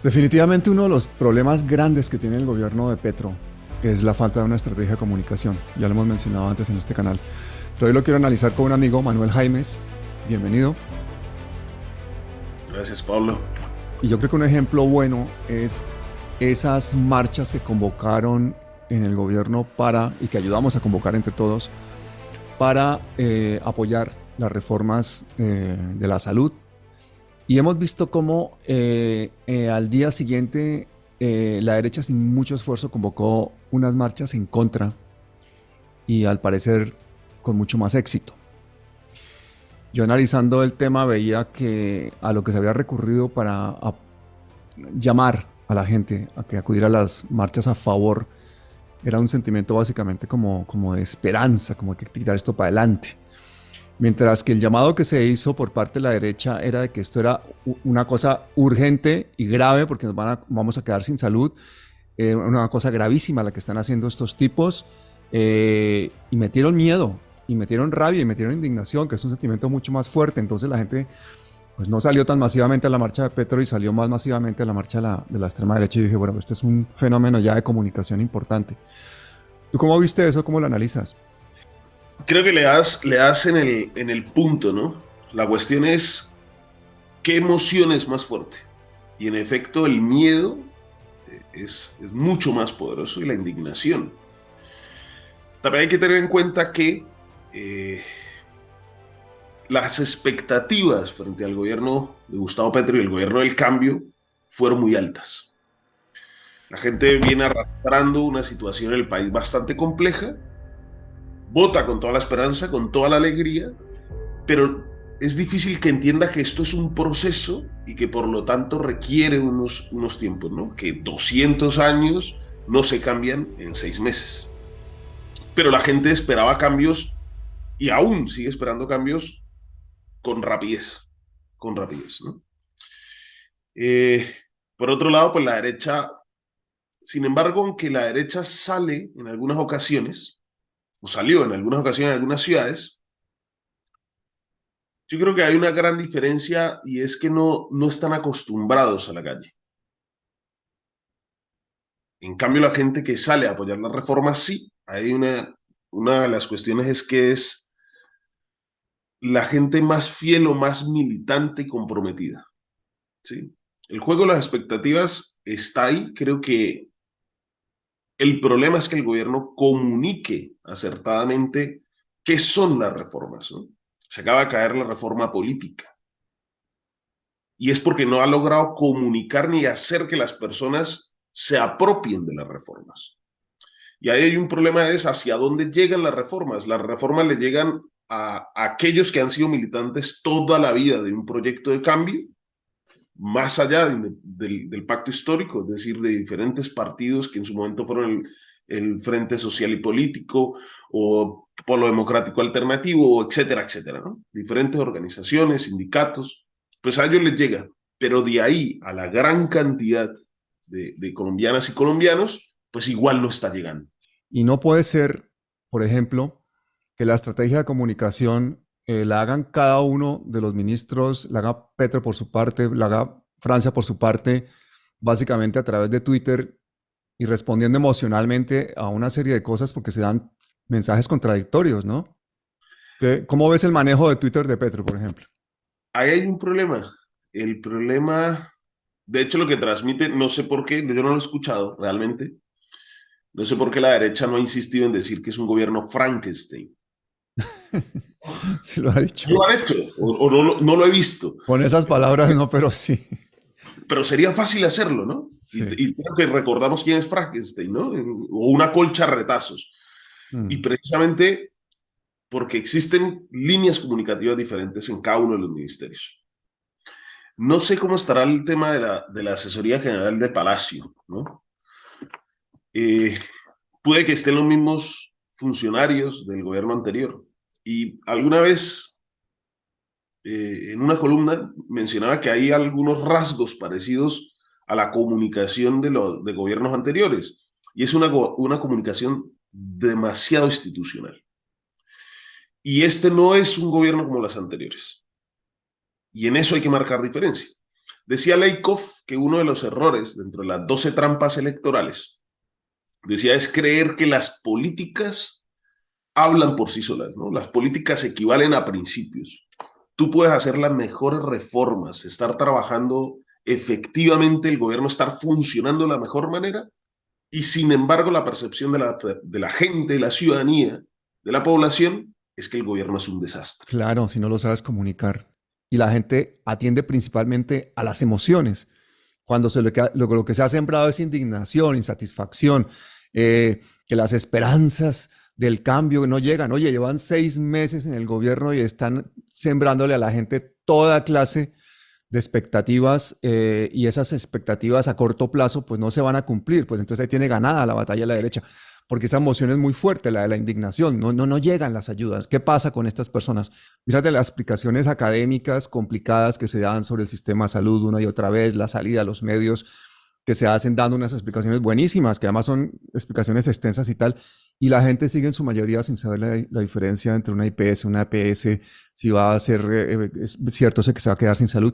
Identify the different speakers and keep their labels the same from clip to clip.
Speaker 1: Definitivamente uno de los problemas grandes que tiene el gobierno de Petro es la falta de una estrategia de comunicación. Ya lo hemos mencionado antes en este canal. Pero hoy lo quiero analizar con un amigo, Manuel Jaimes. Bienvenido.
Speaker 2: Gracias, Pablo.
Speaker 1: Y yo creo que un ejemplo bueno es esas marchas que convocaron en el gobierno y que ayudamos a convocar entre todos para apoyar las reformas de la salud. Y hemos visto cómo al día siguiente la derecha sin mucho esfuerzo convocó unas marchas en contra y al parecer con mucho más éxito. Yo analizando el tema veía que a lo que se había recurrido para llamar a la gente a que acudiera a las marchas a favor era un sentimiento básicamente como de esperanza, como que tirar esto para adelante. Mientras que el llamado que se hizo por parte de la derecha era de que esto era una cosa urgente y grave porque vamos a quedar sin salud, una cosa gravísima la que están haciendo estos tipos, y metieron miedo, y metieron rabia, y metieron indignación, que es un sentimiento mucho más fuerte. Entonces la gente pues no salió tan masivamente a la marcha de Petro y salió más masivamente a la marcha de la extrema derecha, y dije, bueno, este es un fenómeno ya de comunicación importante. ¿Tú cómo viste eso? ¿Cómo lo analizas?
Speaker 2: Creo que le das en el punto, ¿no? La cuestión es, ¿qué emoción es más fuerte? Y en efecto, el miedo es mucho más poderoso y la indignación. También hay que tener en cuenta que eh, las expectativas frente al gobierno de Gustavo Petro y el gobierno del cambio fueron muy altas. La gente viene arrastrando una situación en el país bastante compleja, vota con toda la esperanza, con toda la alegría, pero es difícil que entienda que esto es un proceso y que por lo tanto requiere unos tiempos, ¿no? Que 200 años no se cambian en 6 meses. Pero la gente esperaba cambios y aún sigue esperando cambios con rapidez, con rapidez, ¿no? Eh, por otro lado, pues la derecha, sin embargo, aunque la derecha sale en algunas ocasiones, o salió en algunas ocasiones en algunas ciudades, yo creo que hay una gran diferencia y es que no están acostumbrados a la calle. En cambio, la gente que sale a apoyar la reforma, sí, hay una de las cuestiones es que es la gente más fiel o más militante y comprometida, ¿sí? El juego de las expectativas está ahí. Creo que el problema es que el gobierno comunique acertadamente qué son las reformas, ¿no? Se acaba de caer la reforma política. Y es porque no ha logrado comunicar ni hacer que las personas se apropien de las reformas. Y ahí hay un problema, es hacia dónde llegan las reformas. Las reformas le llegan a aquellos que han sido militantes toda la vida de un proyecto de cambio, más allá del pacto histórico, es decir, de diferentes partidos que en su momento fueron el Frente Social y Político o Polo Democrático Alternativo, etcétera, etcétera, ¿no? Diferentes organizaciones, sindicatos, pues a ellos les llega. Pero de ahí a la gran cantidad de colombianas y colombianos, pues igual no está llegando.
Speaker 1: Y no puede ser, por ejemplo, que la estrategia de comunicación la hagan cada uno de los ministros, la haga Petro por su parte, la haga Francia por su parte, básicamente a través de Twitter y respondiendo emocionalmente a una serie de cosas porque se dan mensajes contradictorios, ¿no? ¿Cómo ves el manejo de Twitter de Petro, por ejemplo?
Speaker 2: Ahí hay un problema. El problema, de hecho, lo que transmite, no sé por qué, yo no lo he escuchado realmente, no sé por qué la derecha no ha insistido en decir que es un gobierno Frankenstein.
Speaker 1: Sí lo ha dicho.
Speaker 2: No lo han hecho, o no lo he visto,
Speaker 1: Con esas palabras no, pero sí.
Speaker 2: pero sería fácil hacerlo, ¿no?
Speaker 1: Sí.
Speaker 2: Y creo que recordamos quién es Frankenstein, ¿no? O una colcha de retazos. Y
Speaker 1: Mm.
Speaker 2: precisamente porque existen líneas comunicativas diferentes en cada uno de los ministerios. No sé cómo estará el tema de la asesoría general de Palacio, ¿no? Eh, puede que estén los mismos funcionarios del gobierno anterior. Y alguna vez en una columna mencionaba que hay algunos rasgos parecidos a la comunicación de gobiernos anteriores. Y es una comunicación demasiado institucional. Y este no es un gobierno como las anteriores. Y en eso hay que marcar diferencia. Decía Leikov que uno de los errores dentro de las 12 trampas electorales, decía, es creer que las políticas hablan por sí solas, ¿no? Las políticas equivalen a principios. Tú puedes hacer las mejores reformas, estar trabajando efectivamente, el gobierno estar funcionando de la mejor manera, y sin embargo la percepción de la gente, de la ciudadanía, de la población, es que el gobierno es un desastre.
Speaker 1: Claro, si no lo sabes comunicar. Y la gente atiende principalmente a las emociones. Cuando lo que se ha sembrado es indignación, insatisfacción, que las esperanzas del cambio no llegan. Oye, llevan 6 meses en el gobierno y están sembrándole a la gente toda clase de expectativas, y esas expectativas a corto plazo pues no se van a cumplir. Pues entonces ahí tiene ganada la batalla de la derecha, porque esa emoción es muy fuerte, la de la indignación. No llegan las ayudas. ¿Qué pasa con estas personas? Mírate las explicaciones académicas complicadas que se dan sobre el sistema de salud una y otra vez, la salida a los medios que se hacen dando unas explicaciones buenísimas, que además son explicaciones extensas y tal, y la gente sigue en su mayoría sin saber la diferencia entre una IPS, una EPS, si va a ser es cierto que se va a quedar sin salud.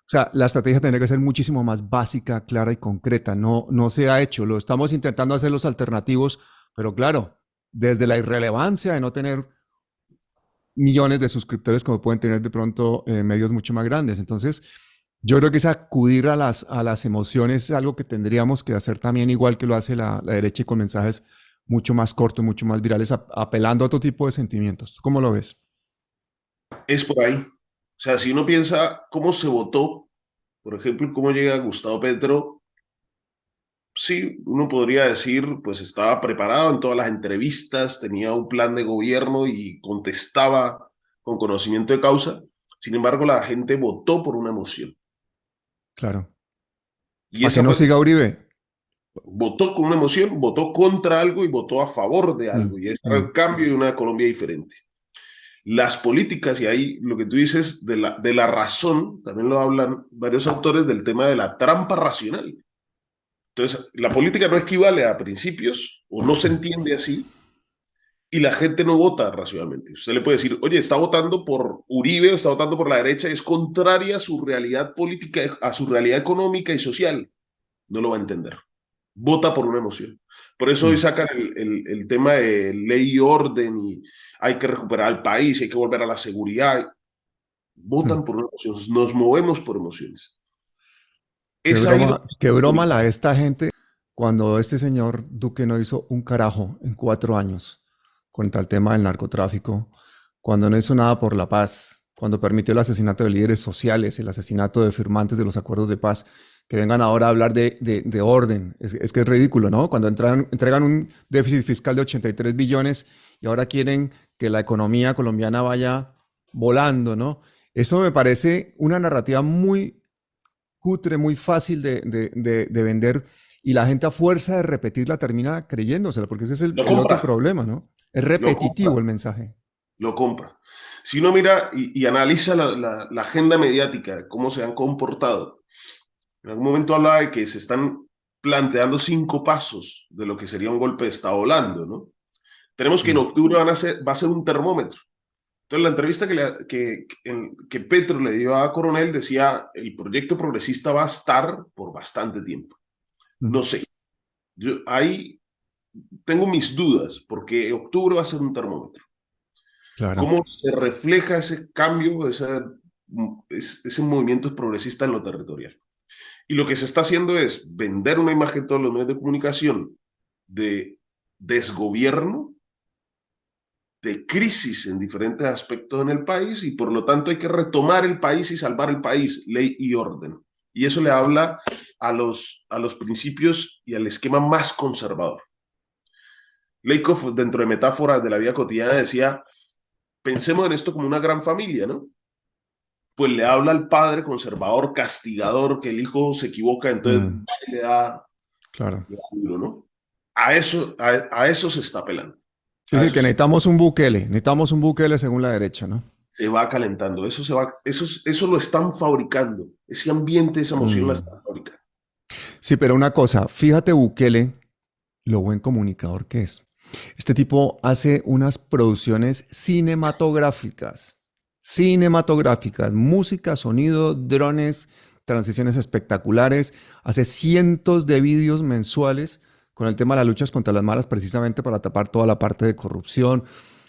Speaker 1: O sea, la estrategia tiene que ser muchísimo más básica, clara y concreta. No se ha hecho. Lo estamos intentando hacer los alternativos, pero claro, desde la irrelevancia de no tener millones de suscriptores como pueden tener de pronto medios mucho más grandes. Entonces, yo creo que es acudir a las emociones es algo que tendríamos que hacer también, igual que lo hace la derecha, y con mensajes mucho más cortos, mucho más virales, apelando a otro tipo de sentimientos. ¿Tú cómo lo ves?
Speaker 2: Es por ahí. O sea, si uno piensa cómo se votó, por ejemplo, cómo llega Gustavo Petro, sí, uno podría decir, pues estaba preparado en todas las entrevistas, tenía un plan de gobierno y contestaba con conocimiento de causa. Sin embargo, la gente votó por una emoción.
Speaker 1: Claro.
Speaker 2: Y
Speaker 1: ¿Para que
Speaker 2: esa
Speaker 1: no
Speaker 2: fue,
Speaker 1: siga Uribe?
Speaker 2: votó con una emoción, votó contra algo y votó a favor de
Speaker 1: Mm,
Speaker 2: algo. Y ese era
Speaker 1: mm.
Speaker 2: el cambio de una Colombia diferente. Las políticas, y ahí lo que tú dices de la razón, también lo hablan varios autores del tema de la trampa racional. Entonces, la política no equivale a principios o no se entiende así y la gente no vota racionalmente. Usted le puede decir, oye, está votando por Uribe, está votando por la derecha, es contraria a su realidad política, a su realidad económica y social. No lo va a entender. Vota por una emoción. Por eso hoy
Speaker 1: Mm.
Speaker 2: sacan el tema de ley y orden y hay que recuperar el país, hay que volver a la seguridad.
Speaker 1: Mm.
Speaker 2: Votan por una emoción, nos movemos por emociones. Es ahí
Speaker 1: Qué broma
Speaker 2: donde
Speaker 1: la de esta gente cuando este señor Duque no hizo un carajo en 4 años contra el tema del narcotráfico, cuando no hizo nada por la paz, cuando permitió el asesinato de líderes sociales, el asesinato de firmantes de los acuerdos de paz, que vengan ahora a hablar de orden. Es que es ridículo, ¿no? Cuando entregan un déficit fiscal de 83 billones y ahora quieren que la economía colombiana vaya volando, ¿no? Eso me parece una narrativa muy cutre, muy fácil de vender, y la gente a fuerza de repetirla termina creyéndosela, porque ese es
Speaker 2: lo
Speaker 1: el otro
Speaker 2: compra,
Speaker 1: problema, ¿no? Es
Speaker 2: lo
Speaker 1: repetitivo
Speaker 2: compra,
Speaker 1: el mensaje.
Speaker 2: lo compra. Si uno mira y analiza la agenda mediática, cómo se han comportado, en algún momento hablaba de que se están planteando 5 pasos de lo que sería un golpe de Estado volando, ¿no? Tenemos que en
Speaker 1: Mm.
Speaker 2: octubre va a ser un termómetro. Entonces, la entrevista que Petro le dio a Coronel decía, el proyecto progresista va a estar por bastante tiempo.
Speaker 1: Mm.
Speaker 2: No sé, yo ahí tengo mis dudas, porque octubre va a ser un termómetro.
Speaker 1: Claro.
Speaker 2: ¿Cómo se refleja ese cambio, ese movimiento progresista en lo territorial? Y lo que se está haciendo es vender una imagen a todos los medios de comunicación de desgobierno, de crisis en diferentes aspectos en el país y por lo tanto hay que retomar el país y salvar el país, ley y orden. Y eso le habla a los principios y al esquema más conservador. Leikov, dentro de metáforas de la vida cotidiana, decía, pensemos en esto como una gran familia, ¿no? Pues le habla al padre conservador, castigador, que el hijo se equivoca, entonces
Speaker 1: Mm. Claro.
Speaker 2: le da duro, ¿no? A eso se está apelando.
Speaker 1: Sí,
Speaker 2: A
Speaker 1: sí,
Speaker 2: eso
Speaker 1: que necesitamos un Bukele según la derecha, ¿no?
Speaker 2: se va calentando, eso lo están fabricando, ese ambiente, esa emoción la
Speaker 1: Mm.
Speaker 2: están fabricando.
Speaker 1: Sí, pero una cosa, fíjate Bukele, lo buen comunicador que es. Este tipo hace unas producciones cinematográficas, música, sonido, drones, transiciones espectaculares, hace cientos de vídeos mensuales con el tema de las luchas contra las maras, precisamente para tapar toda la parte de corrupción,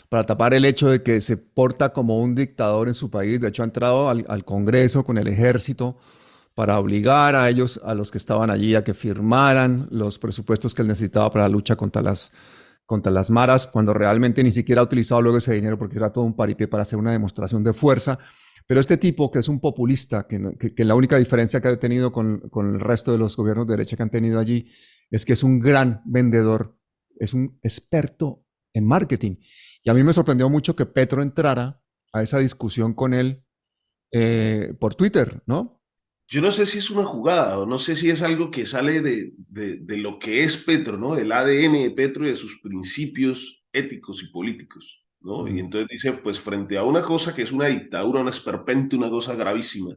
Speaker 1: para tapar el hecho de que se porta como un dictador en su país. De hecho, ha entrado al Congreso con el ejército para obligar a ellos, a los que estaban allí, a que firmaran los presupuestos que él necesitaba para la lucha contra las maras, cuando realmente ni siquiera ha utilizado luego ese dinero porque era todo un paripé para hacer una demostración de fuerza. Pero este tipo, que es un populista, que la única diferencia que ha tenido con el resto de los gobiernos de derecha que han tenido allí es que es un gran vendedor, es un experto en marketing. Y a mí me sorprendió mucho que Petro entrara a esa discusión con él por Twitter, ¿no?
Speaker 2: Yo no sé si es una jugada o no sé si es algo que sale de lo que es Petro, ¿no? Del ADN de Petro y de sus principios éticos y políticos, ¿no? Y
Speaker 1: Mm,
Speaker 2: entonces dice, pues frente a una cosa que es una dictadura, un esperpento, una cosa gravísima,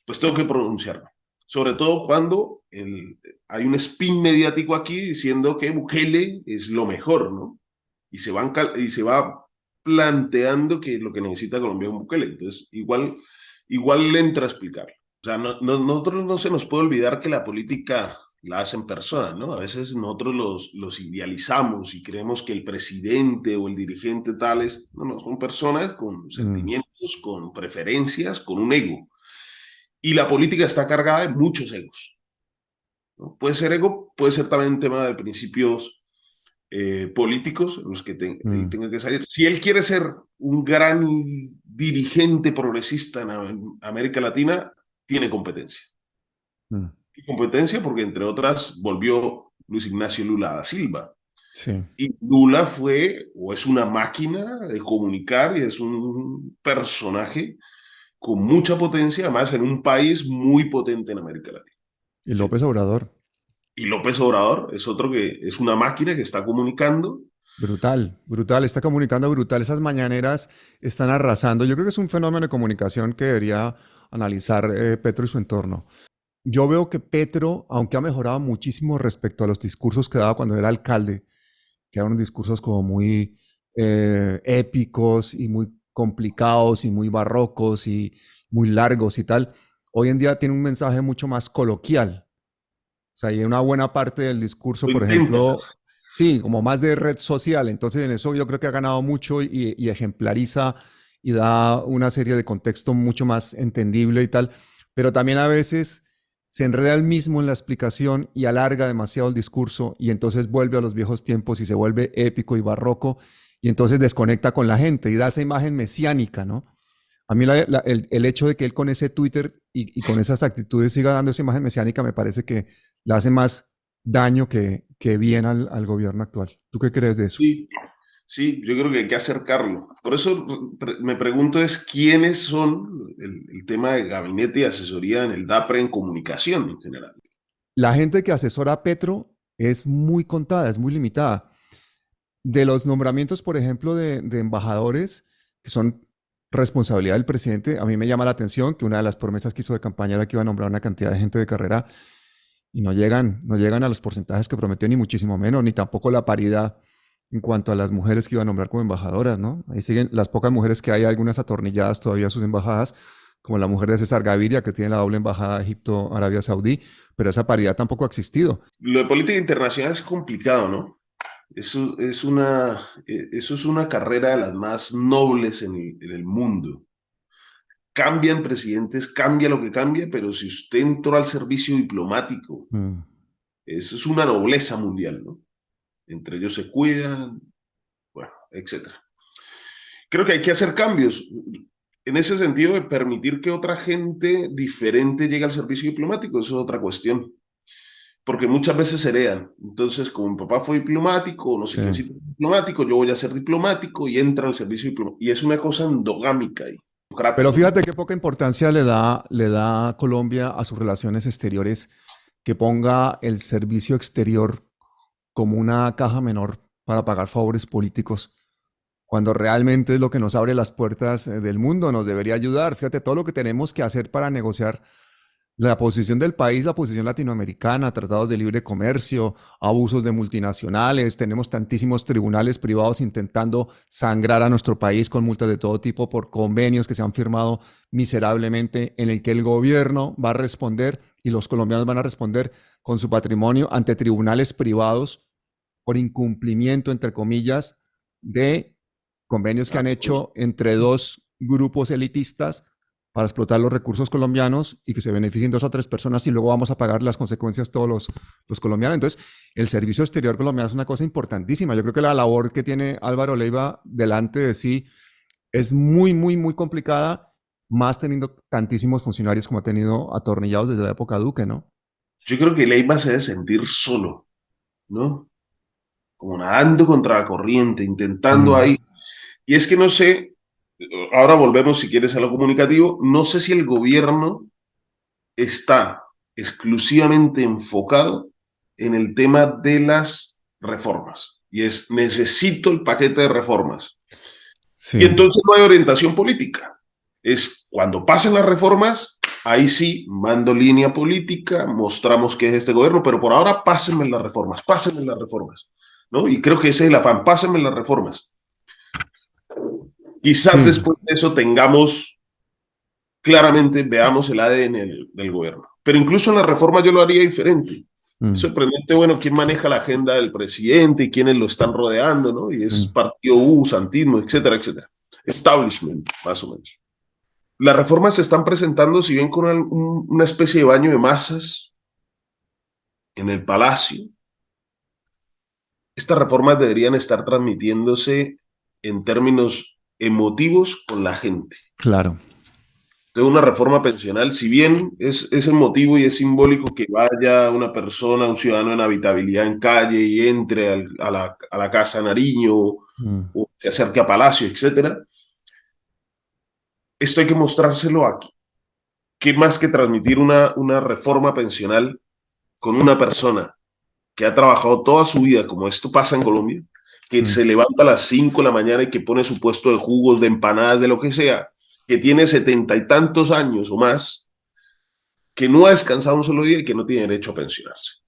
Speaker 2: pues tengo que pronunciarlo. Sobre todo cuando hay un spin mediático aquí diciendo que Bukele es lo mejor, ¿no? Y se va planteando que lo que necesita Colombia es un Bukele. Entonces, igual le entra a explicar. O sea, nosotros no se nos puede olvidar que la política la hacen personas, ¿no? A veces nosotros los idealizamos y creemos que el presidente o el dirigente tales, no, no, son personas con
Speaker 1: mm,
Speaker 2: sentimientos, con preferencias, con un ego. Y la política está cargada de muchos egos, ¿no? Puede ser ego, puede ser también un tema de principios políticos en los que
Speaker 1: mm,
Speaker 2: tenga que salir. Si él quiere ser un gran dirigente progresista en América Latina, tiene competencia.
Speaker 1: mm.
Speaker 2: Tiene competencia porque, entre otras, volvió Luis Ignacio Lula da Silva.
Speaker 1: Sí.
Speaker 2: Y Lula fue o es una máquina de comunicar y es un personaje con mucha potencia, además en un país muy potente en América Latina.
Speaker 1: Y
Speaker 2: ¿Sí?
Speaker 1: López Obrador,
Speaker 2: Y López Obrador es otro que es una máquina que está comunicando.
Speaker 1: brutal, brutal, está comunicando brutal. Esas mañaneras están arrasando. Yo creo que es un fenómeno de comunicación que debería analizar Petro y su entorno. Yo veo que Petro, aunque ha mejorado muchísimo respecto a los discursos que daba cuando era alcalde, que eran unos discursos como muy épicos y muy complicados y muy barrocos y muy largos y tal, hoy en día tiene un mensaje mucho más coloquial. O sea, hay una buena parte del discurso,
Speaker 2: Lo
Speaker 1: por
Speaker 2: intenta.
Speaker 1: ejemplo, sí, como más de red social. Entonces, en eso yo creo que ha ganado mucho y ejemplariza y da una serie de contexto mucho más entendible y tal. Pero también a veces se enreda él mismo en la explicación y alarga demasiado el discurso y entonces vuelve a los viejos tiempos y se vuelve épico y barroco y entonces desconecta con la gente y da esa imagen mesiánica, ¿no? A mí el hecho de que él con ese Twitter y con esas actitudes siga dando esa imagen mesiánica me parece que le hace más daño que bien al gobierno actual. ¿Tú qué crees de eso?
Speaker 2: Sí, sí, yo creo que hay que acercarlo. Por eso me pregunto es quiénes son el tema de gabinete y asesoría en el DAPRE en comunicación en general.
Speaker 1: La gente que asesora a Petro es muy contada, es muy limitada. De los nombramientos, por ejemplo, de embajadores, que son responsabilidad del presidente, a mí me llama la atención que una de las promesas que hizo de campaña era que iba a nombrar una cantidad de gente de carrera y no llegan a los porcentajes que prometió, ni muchísimo menos, ni tampoco la paridad en cuanto a las mujeres que iba a nombrar como embajadoras, ¿no? Ahí siguen las pocas mujeres que hay, algunas atornilladas todavía a sus embajadas, como la mujer de César Gaviria, que tiene la doble embajada de Egipto, Arabia Saudí, pero esa paridad tampoco ha existido.
Speaker 2: Lo de política internacional es complicado, ¿no? Eso es una carrera de las más nobles en el mundo. Cambian presidentes, cambia lo que cambia, pero si usted entró al servicio diplomático,
Speaker 1: Mm,
Speaker 2: eso es una nobleza mundial, ¿no? Entre ellos se cuidan, bueno, etcétera. Creo que hay que hacer cambios en ese sentido de permitir que otra gente diferente llegue al servicio diplomático, eso es otra cuestión, porque muchas veces se heredan. Entonces, como mi papá fue diplomático, no sé
Speaker 1: sí.
Speaker 2: quién sí fue diplomático, yo voy a ser diplomático y entra al servicio diplomático. Y es una cosa endogámica y
Speaker 1: Pero
Speaker 2: democrática, ¿no?
Speaker 1: fíjate qué poca importancia le da Colombia a sus relaciones exteriores, que ponga el servicio exterior como una caja menor para pagar favores políticos, cuando realmente es lo que nos abre las puertas del mundo, nos debería ayudar. Fíjate todo lo que tenemos que hacer para negociar La posición del país, la posición latinoamericana, tratados de libre comercio, abusos de multinacionales, tenemos tantísimos tribunales privados intentando sangrar a nuestro país con multas de todo tipo por convenios que se han firmado miserablemente, en el que el gobierno va a responder y los colombianos van a responder con su patrimonio ante tribunales privados por incumplimiento, entre comillas, de convenios que han hecho entre dos grupos elitistas para explotar los recursos colombianos y que se beneficien dos o tres personas y luego vamos a pagar las consecuencias todos los colombianos. Entonces, el servicio exterior colombiano es una cosa importantísima. Yo creo que la labor que tiene Álvaro Leiva delante de sí es muy, muy, muy complicada, más teniendo tantísimos funcionarios como ha tenido atornillados desde la época Duque, ¿no?
Speaker 2: Yo creo que Leiva se debe sentir solo, ¿no? Como nadando contra la corriente, intentando
Speaker 1: Mm,
Speaker 2: ahí. Y es que no sé, ahora volvemos si quieres a lo comunicativo, no sé si el gobierno está exclusivamente enfocado en el tema de las reformas. Y es, necesito el paquete de reformas. Y
Speaker 1: sí,
Speaker 2: entonces no hay orientación política. Es cuando pasen las reformas, ahí sí, mando línea política, mostramos que es este gobierno, pero por ahora pásenme las reformas, ¿no? Y creo que ese es el afán, pásenme las reformas. Quizás
Speaker 1: sí.
Speaker 2: después de eso tengamos, claramente, veamos el ADN del gobierno. Pero incluso en la reforma yo lo haría diferente. Es
Speaker 1: Mm,
Speaker 2: sorprendente, bueno, quién maneja la agenda del presidente y quiénes lo están rodeando, ¿no? Y es
Speaker 1: mm.
Speaker 2: partido U, santismo, etcétera, etcétera. Establishment, más o menos. Las reformas se están presentando, si bien con una especie de baño de masas en el Palacio, estas reformas deberían estar transmitiéndose en términos emotivos con la gente.
Speaker 1: Claro.
Speaker 2: De una reforma pensional, si bien es emotivo y es simbólico que vaya una persona, un ciudadano en habitabilidad en calle y entre a la Casa Nariño
Speaker 1: Mm,
Speaker 2: o se acerque a Palacio, etcétera, esto hay que mostrárselo aquí. ¿Qué más que transmitir una reforma pensional con una persona que ha trabajado toda su vida, como esto pasa en Colombia, que
Speaker 1: mm.
Speaker 2: se levanta a las 5 de la mañana y que pone su puesto de jugos, de empanadas, de lo que sea, que tiene 70 y tantos años o más, que no ha descansado un solo día y que no tiene derecho a pensionarse?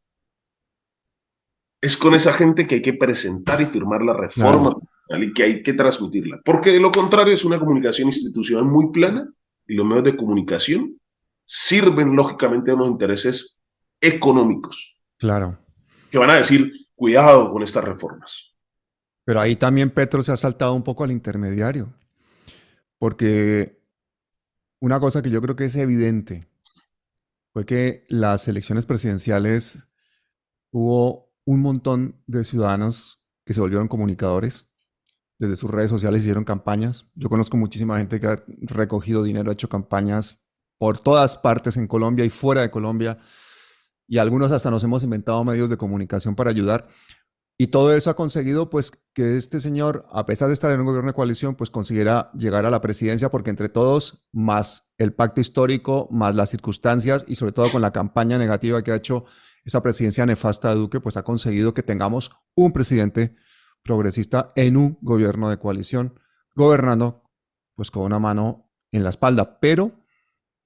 Speaker 2: Es con esa gente que hay que presentar y firmar la reforma
Speaker 1: Claro.
Speaker 2: y que hay que transmitirla, porque de lo contrario es una comunicación institucional muy plana y los medios de comunicación sirven lógicamente a unos intereses económicos
Speaker 1: Claro.
Speaker 2: que van a decir, cuidado con estas reformas.
Speaker 1: Pero ahí también Petro se ha saltado un poco al intermediario, porque una cosa que yo creo que es evidente fue que las elecciones presidenciales hubo un montón de ciudadanos que se volvieron comunicadores, desde sus redes sociales hicieron campañas. Yo conozco muchísima gente que ha recogido dinero, ha hecho campañas por todas partes en Colombia y fuera de Colombia, y algunos hasta nos hemos inventado medios de comunicación para ayudar. Y todo eso ha conseguido pues que este señor, a pesar de estar en un gobierno de coalición, pues consiguiera llegar a la presidencia porque entre todos, más el pacto histórico, más las circunstancias y sobre todo con la campaña negativa que ha hecho esa presidencia nefasta de Duque, pues ha conseguido que tengamos un presidente progresista en un gobierno de coalición, gobernando pues con una mano en la espalda. Pero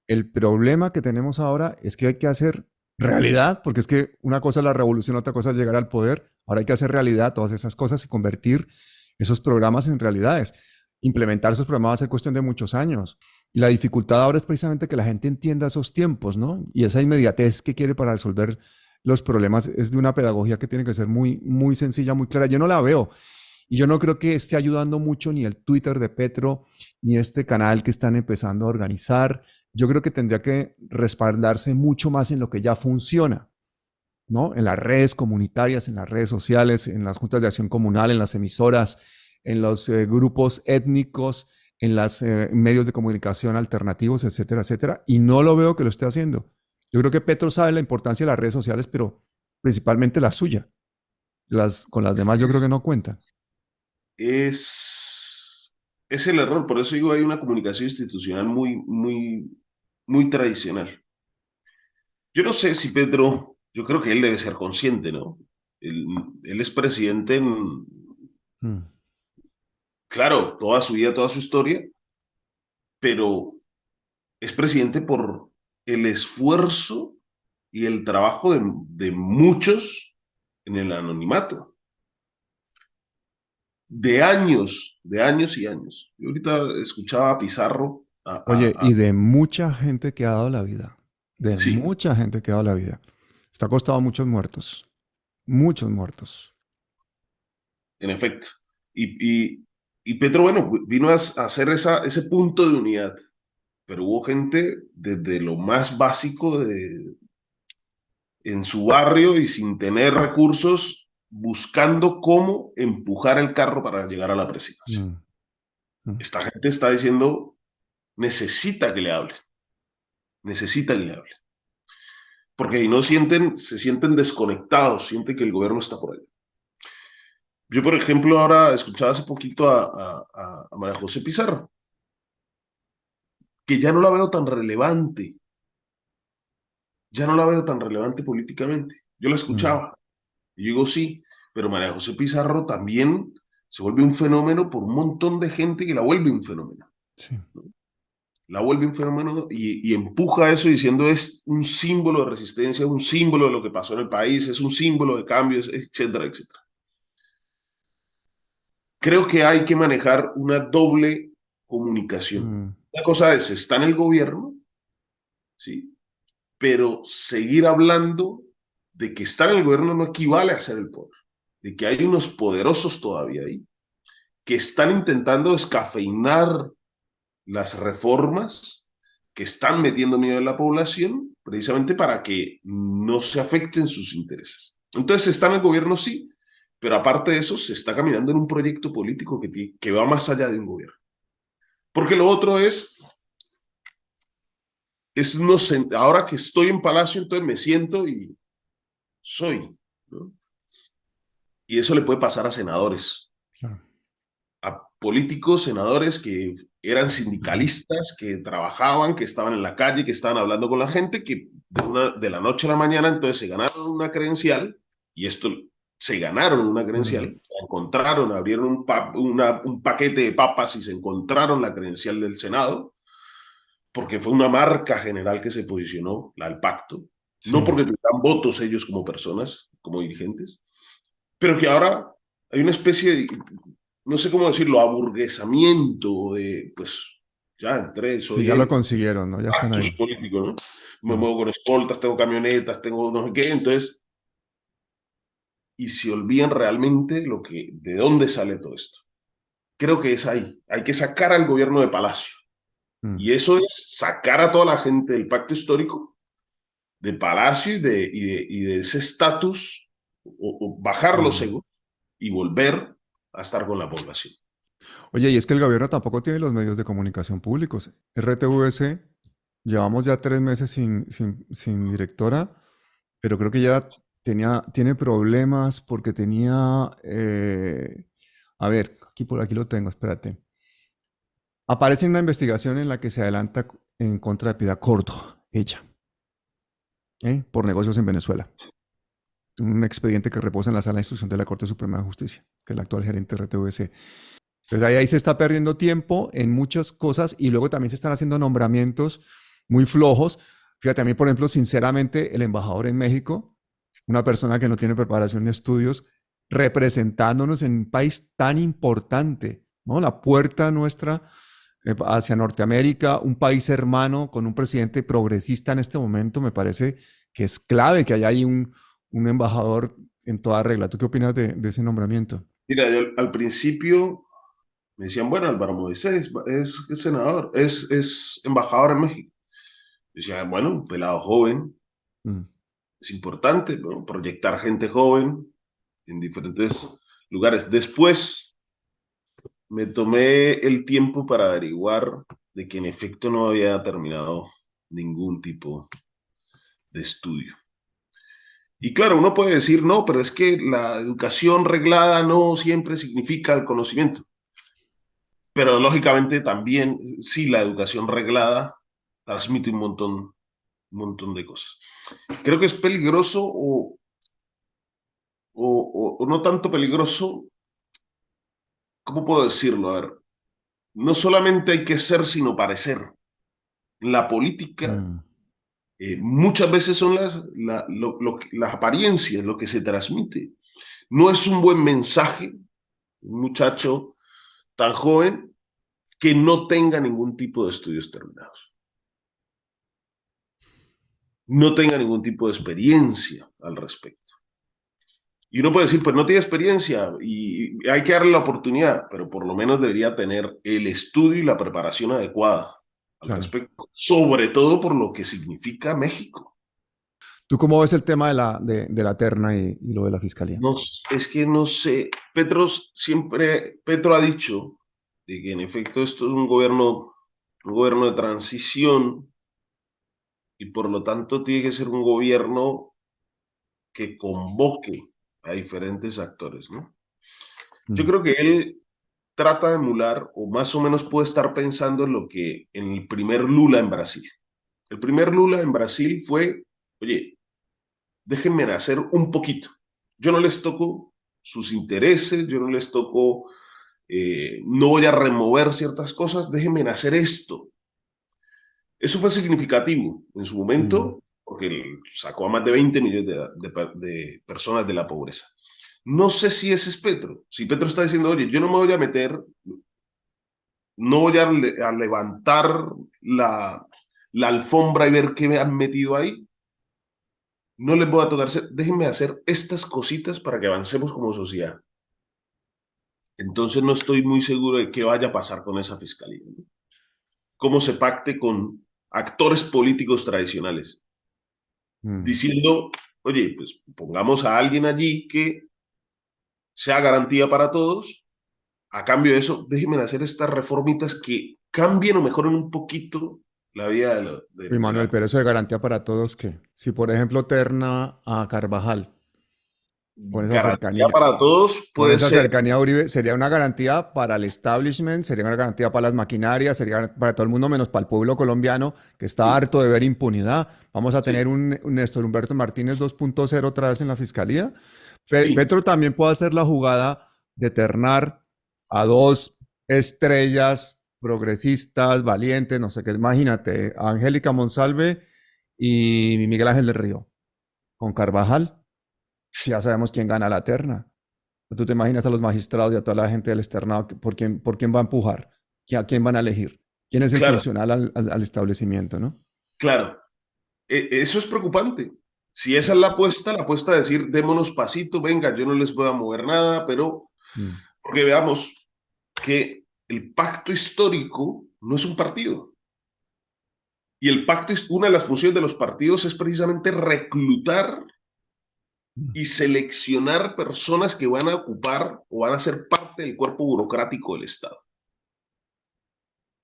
Speaker 1: el problema que tenemos ahora es que hay que hacer realidad, porque es que una cosa es la revolución, otra cosa es llegar al poder. Ahora hay que hacer realidad todas esas cosas y convertir esos programas en realidades. Implementar esos programas va a ser cuestión de muchos años. Y la dificultad ahora es precisamente que la gente entienda esos tiempos, ¿no? Y esa inmediatez que quiere para resolver los problemas es de una pedagogía que tiene que ser muy, muy sencilla, muy clara. Yo no la veo. Y yo no creo que esté ayudando mucho ni el Twitter de Petro, ni este canal que están empezando a organizar. Yo creo que tendría que respaldarse mucho más en lo que ya funciona, ¿no? En las redes comunitarias, en las redes sociales, en las juntas de acción comunal, en las emisoras, en los grupos étnicos, en los medios de comunicación alternativos, etcétera, etcétera. Y no lo veo que lo esté haciendo. Yo creo que Petro sabe la importancia de las redes sociales, pero principalmente la suya. Con las demás yo creo que no cuenta.
Speaker 2: Es el error, por eso digo, hay una comunicación institucional muy tradicional. Yo no sé si Pedro, yo creo que él debe ser consciente, ¿no? Él, él es presidente en,
Speaker 1: Mm,
Speaker 2: claro, toda su vida, toda su historia, pero es presidente el esfuerzo y el trabajo de muchos en el anonimato, de años y años. Yo ahorita escuchaba a Pizarro,
Speaker 1: Oye, y de mucha gente que ha dado la vida, de
Speaker 2: sí,
Speaker 1: mucha gente que ha dado la vida. Esto ha costado muchos muertos.
Speaker 2: en efecto. Y Petro, bueno, vino a hacer ese punto de unidad, pero hubo gente desde lo más básico en su barrio y sin tener recursos, buscando cómo empujar el carro para llegar a la presidencia.
Speaker 1: Mm, mm,
Speaker 2: Esta gente está diciendo, necesita que le hable, necesita que le hable. Porque si no se sienten desconectados, sienten que el gobierno está por ahí. Yo, por ejemplo, ahora escuchaba hace poquito a María José Pizarro, que ya no la veo tan relevante, ya no la veo tan relevante políticamente. Yo la
Speaker 1: mm.
Speaker 2: escuchaba, y yo digo sí, pero María José Pizarro también se vuelve un fenómeno por un montón de gente que la vuelve un fenómeno.
Speaker 1: Sí.
Speaker 2: La vuelve un fenómeno y empuja eso diciendo es un símbolo de resistencia, un símbolo de lo que pasó en el país, es un símbolo de cambios, etcétera, etcétera. Creo que hay que manejar una doble comunicación.
Speaker 1: Mm,
Speaker 2: Una cosa es, está en el gobierno, ¿sí? Pero seguir hablando de que estar en el gobierno no equivale a ser el poder, de que hay unos poderosos todavía ahí, que están intentando descafeinar las reformas, que están metiendo miedo en la población, precisamente para que no se afecten sus intereses. Entonces, está en el gobierno, sí, pero aparte de eso, se está caminando en un proyecto político que va más allá de un gobierno. Porque lo otro es no sé, ahora que estoy en Palacio, entonces me siento y soy, ¿no? Y eso le puede pasar a senadores,
Speaker 1: claro.
Speaker 2: a políticos, senadores que eran sindicalistas, que trabajaban, que estaban en la calle, que estaban hablando con la gente, que de la noche a la mañana entonces se ganaron una credencial, y esto se ganaron una credencial,
Speaker 1: Mm,
Speaker 2: la encontraron, abrieron un paquete de papas y se encontraron la credencial del Senado, porque fue una marca general que se posicionó, la del pacto, no
Speaker 1: sí.
Speaker 2: porque tuvieran votos ellos como personas, como dirigentes, pero que ahora hay una especie de, no sé cómo decirlo, aburguesamiento de, pues, ya entré,
Speaker 1: Sí,
Speaker 2: soy
Speaker 1: ya lo
Speaker 2: el
Speaker 1: consiguieron, ¿no? Ya están
Speaker 2: estatus
Speaker 1: ahí.
Speaker 2: político, ¿no? Me
Speaker 1: Mm.
Speaker 2: muevo con escoltas, tengo camionetas, tengo no sé qué, entonces, y se olvidan realmente de dónde sale todo esto. Creo que es ahí. Hay que sacar al gobierno de Palacio.
Speaker 1: Mm.
Speaker 2: Y eso es sacar a toda la gente del pacto histórico, de Palacio y de ese estatus, o bajar los
Speaker 1: Mm.
Speaker 2: egos y volver a estar con la población.
Speaker 1: Oye, y es que el gobierno tampoco tiene los medios de comunicación públicos. RTVC, llevamos ya 3 meses sin directora, pero creo que ya tiene problemas porque tenía, a ver, por aquí lo tengo, espérate. Aparece en una investigación en la que se adelanta en contra de Piedad Córdoba, ella, por negocios en Venezuela. Un expediente que reposa en la sala de instrucción de la Corte Suprema de Justicia, que es la actual gerente de RTVC. Entonces ahí se está perdiendo tiempo en muchas cosas y luego también se están haciendo nombramientos muy flojos. Fíjate, a mí, por ejemplo, sinceramente, el embajador en México, una persona que no tiene preparación de estudios, representándonos en un país tan importante, ¿no? La puerta nuestra hacia Norteamérica, un país hermano con un presidente progresista en este momento, me parece que es clave que haya ahí un embajador en toda regla. ¿Tú qué opinas de ese nombramiento?
Speaker 2: Mira, yo al principio me decían, bueno, Álvaro Moisés es senador, es embajador en México. Decía, bueno, un pelado joven,
Speaker 1: Mm,
Speaker 2: es importante, ¿no? Proyectar gente joven en diferentes lugares. Después me tomé el tiempo para averiguar de que en efecto no había terminado ningún tipo de estudio. Y claro, uno puede decir, no, pero es que la educación reglada no siempre significa el conocimiento. Pero lógicamente también, sí, la educación reglada transmite un montón de cosas. Creo que es peligroso o no tanto peligroso, ¿cómo puedo decirlo? A ver, no solamente hay que ser, sino parecer. La política
Speaker 1: mm.
Speaker 2: muchas veces son las apariencias, lo que se transmite. No es un buen mensaje, un muchacho tan joven que no tenga ningún tipo de estudios terminados, no tenga ningún tipo de experiencia al respecto. Y uno puede decir, pues no tiene experiencia y hay que darle la oportunidad, pero por lo menos debería tener el estudio y la preparación adecuada al
Speaker 1: Claro.
Speaker 2: respecto, sobre todo por lo que significa México.
Speaker 1: ¿Tú cómo ves el tema de la terna y lo de la fiscalía?
Speaker 2: No, es que no sé, Petro ha dicho de que en efecto esto es un gobierno de transición y por lo tanto tiene que ser un gobierno que convoque a diferentes actores, ¿no? Yo
Speaker 1: Mm,
Speaker 2: creo que él trata de emular o más o menos puede estar pensando en lo que en el primer Lula en Brasil. El primer Lula en Brasil fue, oye, déjenme hacer un poquito. Yo no les toco sus intereses, yo no les toco, no voy a remover ciertas cosas, déjenme hacer esto. Eso fue significativo en su
Speaker 1: mm.
Speaker 2: momento porque sacó a más de 20 millones de personas de la pobreza. No sé si ese es Petro. Si Petro está diciendo, oye, yo no me voy a meter, no voy a levantar la alfombra y ver qué me han metido ahí, no les voy a tocar, déjenme hacer estas cositas para que avancemos como sociedad. Entonces no estoy muy seguro de qué vaya a pasar con esa fiscalía, ¿no? Cómo se pacte con actores políticos tradicionales,
Speaker 1: Mm.
Speaker 2: diciendo, oye, pues pongamos a alguien allí que sea garantía para todos, a cambio de eso, déjenme hacer estas reformitas que cambien o mejoren un poquito la vida
Speaker 1: Y
Speaker 2: de
Speaker 1: Manuel,
Speaker 2: la
Speaker 1: pero eso de garantía para todos, ¿qué? Si por ejemplo terna a Carvajal, con esa
Speaker 2: garantía
Speaker 1: cercanía,
Speaker 2: para todos,
Speaker 1: con
Speaker 2: puede
Speaker 1: esa
Speaker 2: ser.
Speaker 1: cercanía a Uribe, sería una garantía para el establishment, sería una garantía para las maquinarias, sería para todo el mundo menos para el pueblo colombiano que está
Speaker 2: Sí,
Speaker 1: harto de ver impunidad. Vamos a tener
Speaker 2: sí,
Speaker 1: un Néstor Humberto Martínez 2.0 otra vez en la fiscalía.
Speaker 2: sí,
Speaker 1: Petro también puede hacer la jugada de ternar a dos estrellas progresistas, valientes, no sé qué, imagínate, a Angélica Monsalve y Miguel Ángel del Río, con Carvajal, ya sabemos quién gana la terna. ¿Tú te imaginas a los magistrados y a toda la gente del externado por quién va a empujar? ¿A quién van a elegir? ¿Quién es el
Speaker 2: claro,
Speaker 1: funcional al establecimiento, no?
Speaker 2: claro. Eso es preocupante. Si esa es la apuesta de decir, démonos pasito, venga, yo no les voy a mover nada, pero
Speaker 1: Mm,
Speaker 2: porque veamos que el pacto histórico no es un partido. Y el pacto, una de las funciones de los partidos es precisamente reclutar
Speaker 1: mm,
Speaker 2: y seleccionar personas que van a ocupar o van a ser parte del cuerpo burocrático del Estado.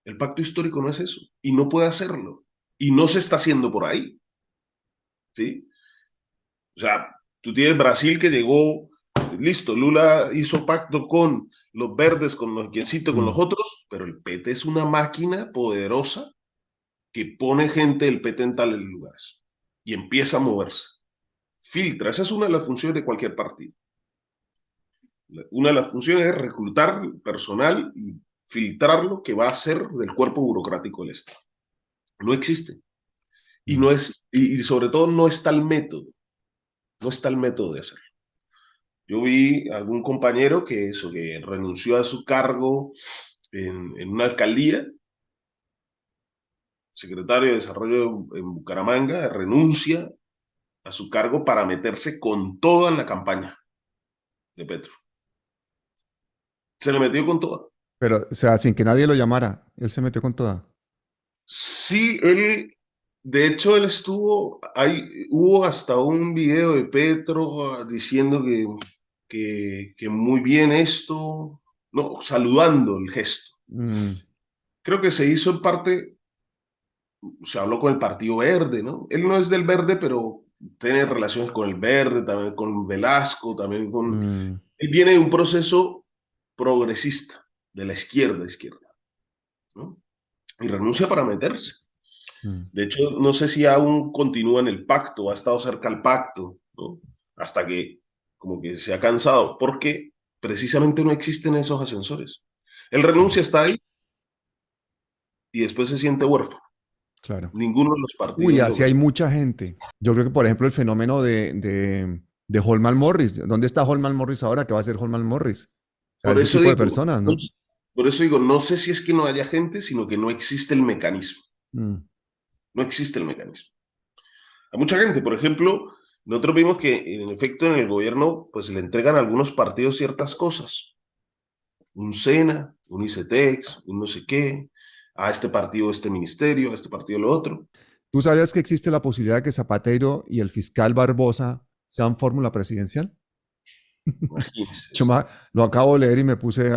Speaker 2: El pacto histórico no es eso y no puede hacerlo. Y no se está haciendo por ahí. ¿Sí? O sea, tú tienes Brasil que llegó, listo, Lula hizo pacto con los verdes, con los quiencitos, con los
Speaker 1: mm,
Speaker 2: otros, pero el PT es una máquina poderosa que pone gente del PT en tales lugares y empieza a moverse. Filtra, esa es una de las funciones de cualquier partido. Una de las funciones es reclutar personal y filtrar lo que va a ser del cuerpo burocrático del Estado. No existe. Y,
Speaker 1: mm.
Speaker 2: no es, y sobre todo no está el método, no está el método de hacerlo. Yo vi algún compañero que eso, que renunció a su cargo en una alcaldía, secretario de Desarrollo en Bucaramanga, renuncia a su cargo para meterse con toda en la campaña de Petro. Se le metió con toda.
Speaker 1: Pero, o sea, sin que nadie lo llamara, él se metió con toda.
Speaker 2: Sí, de hecho, él estuvo, hubo hasta un video de Petro diciendo que muy bien esto, no, saludando el gesto.
Speaker 1: Mm,
Speaker 2: Creo que se hizo en parte, se habló con el Partido Verde, ¿no? Él no es del Verde, pero tiene relaciones con el Verde, también con Velasco, también con...
Speaker 1: mm,
Speaker 2: Él viene de un proceso progresista, de la izquierda, ¿no? Y renuncia para meterse.
Speaker 1: mm.
Speaker 2: De hecho, no sé si aún continúa en el pacto, ha estado cerca al pacto, ¿no? Hasta que como que se ha cansado, porque precisamente no existen esos ascensores. Él renuncia, está ahí y después se siente huérfano.
Speaker 1: claro.
Speaker 2: Ninguno de los
Speaker 1: Uy,
Speaker 2: partidos
Speaker 1: así hay
Speaker 2: logró.
Speaker 1: mucha gente. Yo creo que, por ejemplo, el fenómeno de Holman Morris. ¿Dónde está Holman Morris ahora? ¿Qué va a hacer Holman Morris? O sea,
Speaker 2: Por
Speaker 1: ese
Speaker 2: eso
Speaker 1: tipo de
Speaker 2: digo,
Speaker 1: personas,
Speaker 2: no,
Speaker 1: ¿no?
Speaker 2: por eso digo, no sé si es que no haya gente, sino que no existe el mecanismo.
Speaker 1: Mm,
Speaker 2: No existe el mecanismo. Hay mucha gente, por ejemplo, nosotros vimos que en efecto en el gobierno pues le entregan a algunos partidos ciertas cosas. Un SENA, un ICETEX, un no sé qué, a este partido este ministerio, a este partido lo otro.
Speaker 1: ¿Tú sabías que existe la posibilidad de que Zapatero y el fiscal Barbosa sean fórmula presidencial?
Speaker 2: Imagínense
Speaker 1: Yo
Speaker 2: eso.
Speaker 1: lo acabo de leer y me puse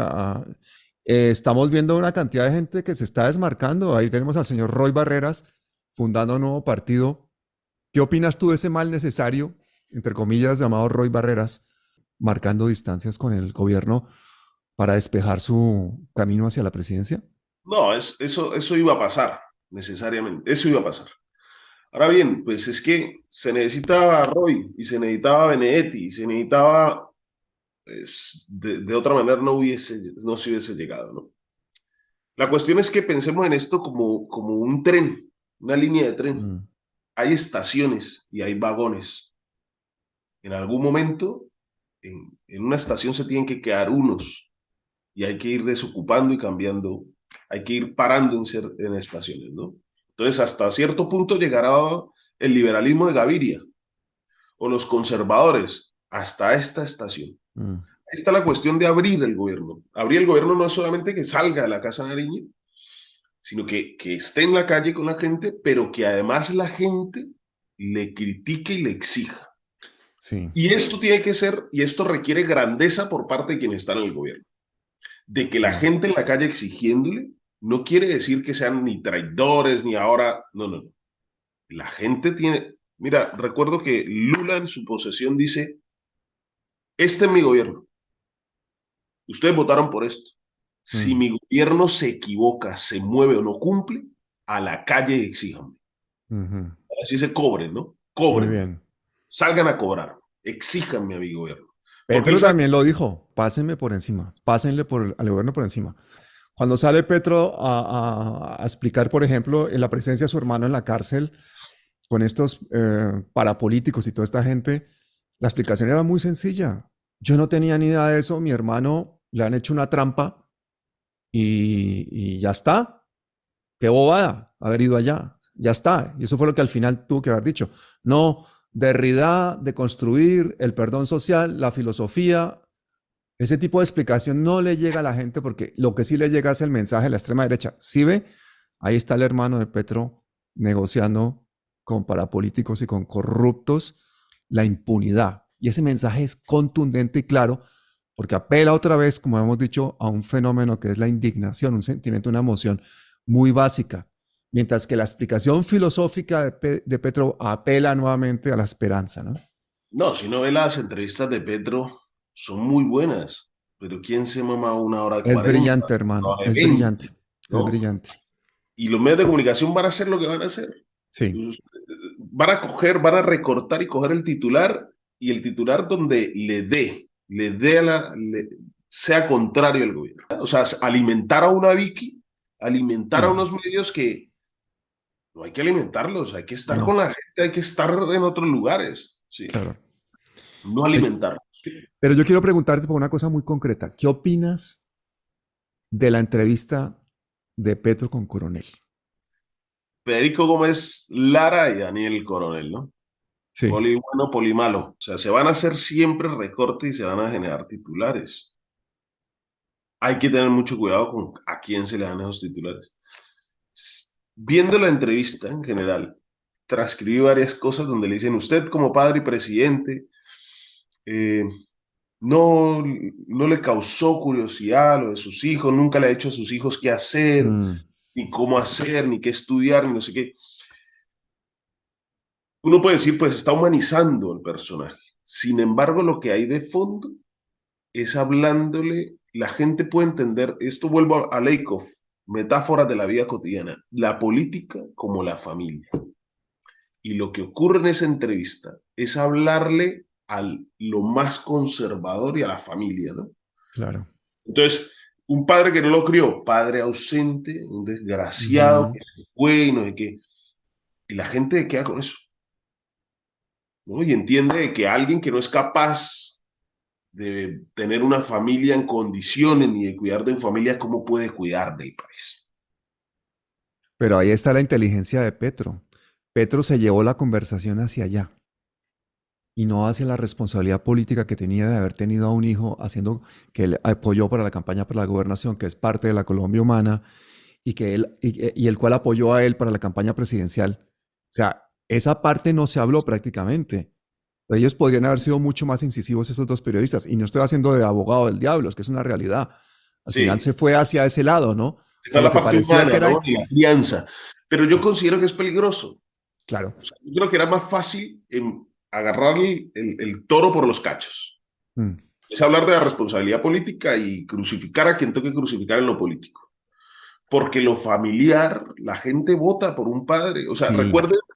Speaker 1: estamos viendo una cantidad de gente que se está desmarcando. Ahí tenemos al señor Roy Barreras fundando un nuevo partido. ¿Qué opinas tú de ese mal necesario, entre comillas, llamado Roy Barreras, marcando distancias con el gobierno para despejar su camino hacia la presidencia?
Speaker 2: No, eso iba a pasar, necesariamente. Eso iba a pasar. Ahora bien, pues es que se necesitaba a Roy y se necesitaba a Benedetti y se necesitaba, pues, de otra manera no se hubiese llegado, ¿no? La cuestión es que pensemos en esto como un tren, una línea de tren.
Speaker 1: Mm,
Speaker 2: Hay estaciones y hay vagones. En algún momento, en una estación se tienen que quedar unos y hay que ir desocupando y cambiando, hay que ir parando en estaciones, ¿no? Entonces, hasta cierto punto llegará el liberalismo de Gaviria o los conservadores hasta esta estación.
Speaker 1: mm,
Speaker 2: Ahí está la cuestión de abrir el gobierno. Abrir el gobierno no es solamente que salga de la Casa Nariño, sino que esté en la calle con la gente, pero que además la gente le critique y le exija.
Speaker 1: sí.
Speaker 2: Y esto tiene que ser, y esto requiere grandeza por parte de quienes están en el gobierno. De que la
Speaker 1: Mm,
Speaker 2: gente en la calle exigiéndole no quiere decir que sean ni traidores, ni ahora, no, no, no. La gente tiene, mira, recuerdo que Lula en su posesión dice, este es mi gobierno, ustedes votaron por esto. Si
Speaker 1: mm,
Speaker 2: mi gobierno se equivoca, se mueve o no cumple, a la calle exíjanme.
Speaker 1: ujú.
Speaker 2: Así se cobren, ¿no?
Speaker 1: Muy
Speaker 2: Cobren,
Speaker 1: bien.
Speaker 2: salgan a cobrar, exíjanme a mi gobierno. Porque él
Speaker 1: Petro
Speaker 2: sabe,
Speaker 1: también lo dijo, pásenme por encima, pásenle al gobierno por encima. Cuando sale Petro a explicar, por ejemplo, en la presencia de su hermano en la cárcel, con estos parapolíticos y toda esta gente, la explicación era muy sencilla. Yo no tenía ni idea de eso, mi hermano le han hecho una trampa y ya está. Qué bobada haber ido allá. Ya está. Y eso fue lo que al final tuvo que haber dicho. No, Derrida, de construir el perdón social, la filosofía, ese tipo de explicación no le llega a la gente porque lo que sí le llega es el mensaje de la extrema derecha. ¿Sí ve? Ahí está el hermano de Petro negociando con parapolíticos y con corruptos la impunidad. Y ese mensaje es contundente y claro porque apela otra vez, como hemos dicho, a un fenómeno que es la indignación, un sentimiento, una emoción muy básica. Mientras que la explicación filosófica de Petro apela nuevamente a la esperanza, ¿no?
Speaker 2: no, si no ve las entrevistas de Petro, son muy buenas, pero ¿quién se mama 1 hora 40,
Speaker 1: Es brillante,
Speaker 2: una
Speaker 1: hermano,
Speaker 2: hora
Speaker 1: es
Speaker 2: 20,
Speaker 1: brillante, es
Speaker 2: ¿no?
Speaker 1: brillante.
Speaker 2: Y los medios de comunicación van a hacer lo que van a hacer.
Speaker 1: Sí,
Speaker 2: Van a coger, van a recortar y coger el titular y el titular donde le dé a sea contrario al gobierno. O sea, alimentar a una Vicky, alimentar a
Speaker 1: no,
Speaker 2: unos medios que no hay que alimentarlos, hay que estar
Speaker 1: no,
Speaker 2: con la gente, hay que estar en otros lugares, ¿sí?
Speaker 1: claro.
Speaker 2: No
Speaker 1: Eh,
Speaker 2: alimentarlos.
Speaker 1: Pero yo quiero preguntarte por una cosa muy concreta. ¿Qué opinas de la entrevista de Petro con Coronel?
Speaker 2: Federico Gómez Lara y Daniel Coronel, ¿no?
Speaker 1: Sí,
Speaker 2: Poli bueno, poli malo. O sea, se van a hacer siempre recortes y se van a generar titulares. Hay que tener mucho cuidado con a quién se le dan esos titulares. Viendo la entrevista en general, transcribí varias cosas donde le dicen, usted como padre y presidente, eh, no, no le causó curiosidad lo de sus hijos, nunca le ha dicho a sus hijos qué hacer,
Speaker 1: mm,
Speaker 2: ni cómo hacer, ni qué estudiar, ni no sé qué. Uno puede decir, pues está humanizando al personaje. Sin embargo, lo que hay de fondo es hablándole, la gente puede entender, esto vuelvo a Lakoff, metáforas de la vida cotidiana, la política como la familia. Y lo que ocurre en esa entrevista es hablarle a lo más conservador y a la familia, ¿no?
Speaker 1: claro.
Speaker 2: Entonces, un padre que no lo crió, padre ausente, un desgraciado
Speaker 1: Ujú,
Speaker 2: que se fue y no sé qué. Y la gente queda con eso, ¿no? Y entiende que alguien que no es capaz de tener una familia en condiciones ni de cuidar de una familia, ¿cómo puede cuidar del país?
Speaker 1: Pero ahí está la inteligencia de Petro. Petro se llevó la conversación hacia allá y no hacia la responsabilidad política que tenía de haber tenido a un hijo haciendo que él apoyó para la campaña para la gobernación, que es parte de la Colombia humana y que y el cual apoyó a él para la campaña presidencial. O sea, esa parte no se habló prácticamente. Ellos podrían haber sido mucho más incisivos esos dos periodistas y no estoy haciendo de abogado del diablo, es que es una realidad. Al final
Speaker 2: Sí,
Speaker 1: se fue hacia ese lado, ¿no? O
Speaker 2: está
Speaker 1: sea, lo
Speaker 2: la
Speaker 1: que
Speaker 2: parte
Speaker 1: parecía que
Speaker 2: humana,
Speaker 1: era,
Speaker 2: ¿no? Y la crianza. Pero yo considero que es peligroso.
Speaker 1: claro.
Speaker 2: O sea, yo creo que era más fácil agarrar el toro por los cachos.
Speaker 1: Mm,
Speaker 2: Es hablar de la responsabilidad política y crucificar a quien toque crucificar en lo político. Porque lo familiar, la gente vota por un padre. O sea,
Speaker 1: sí,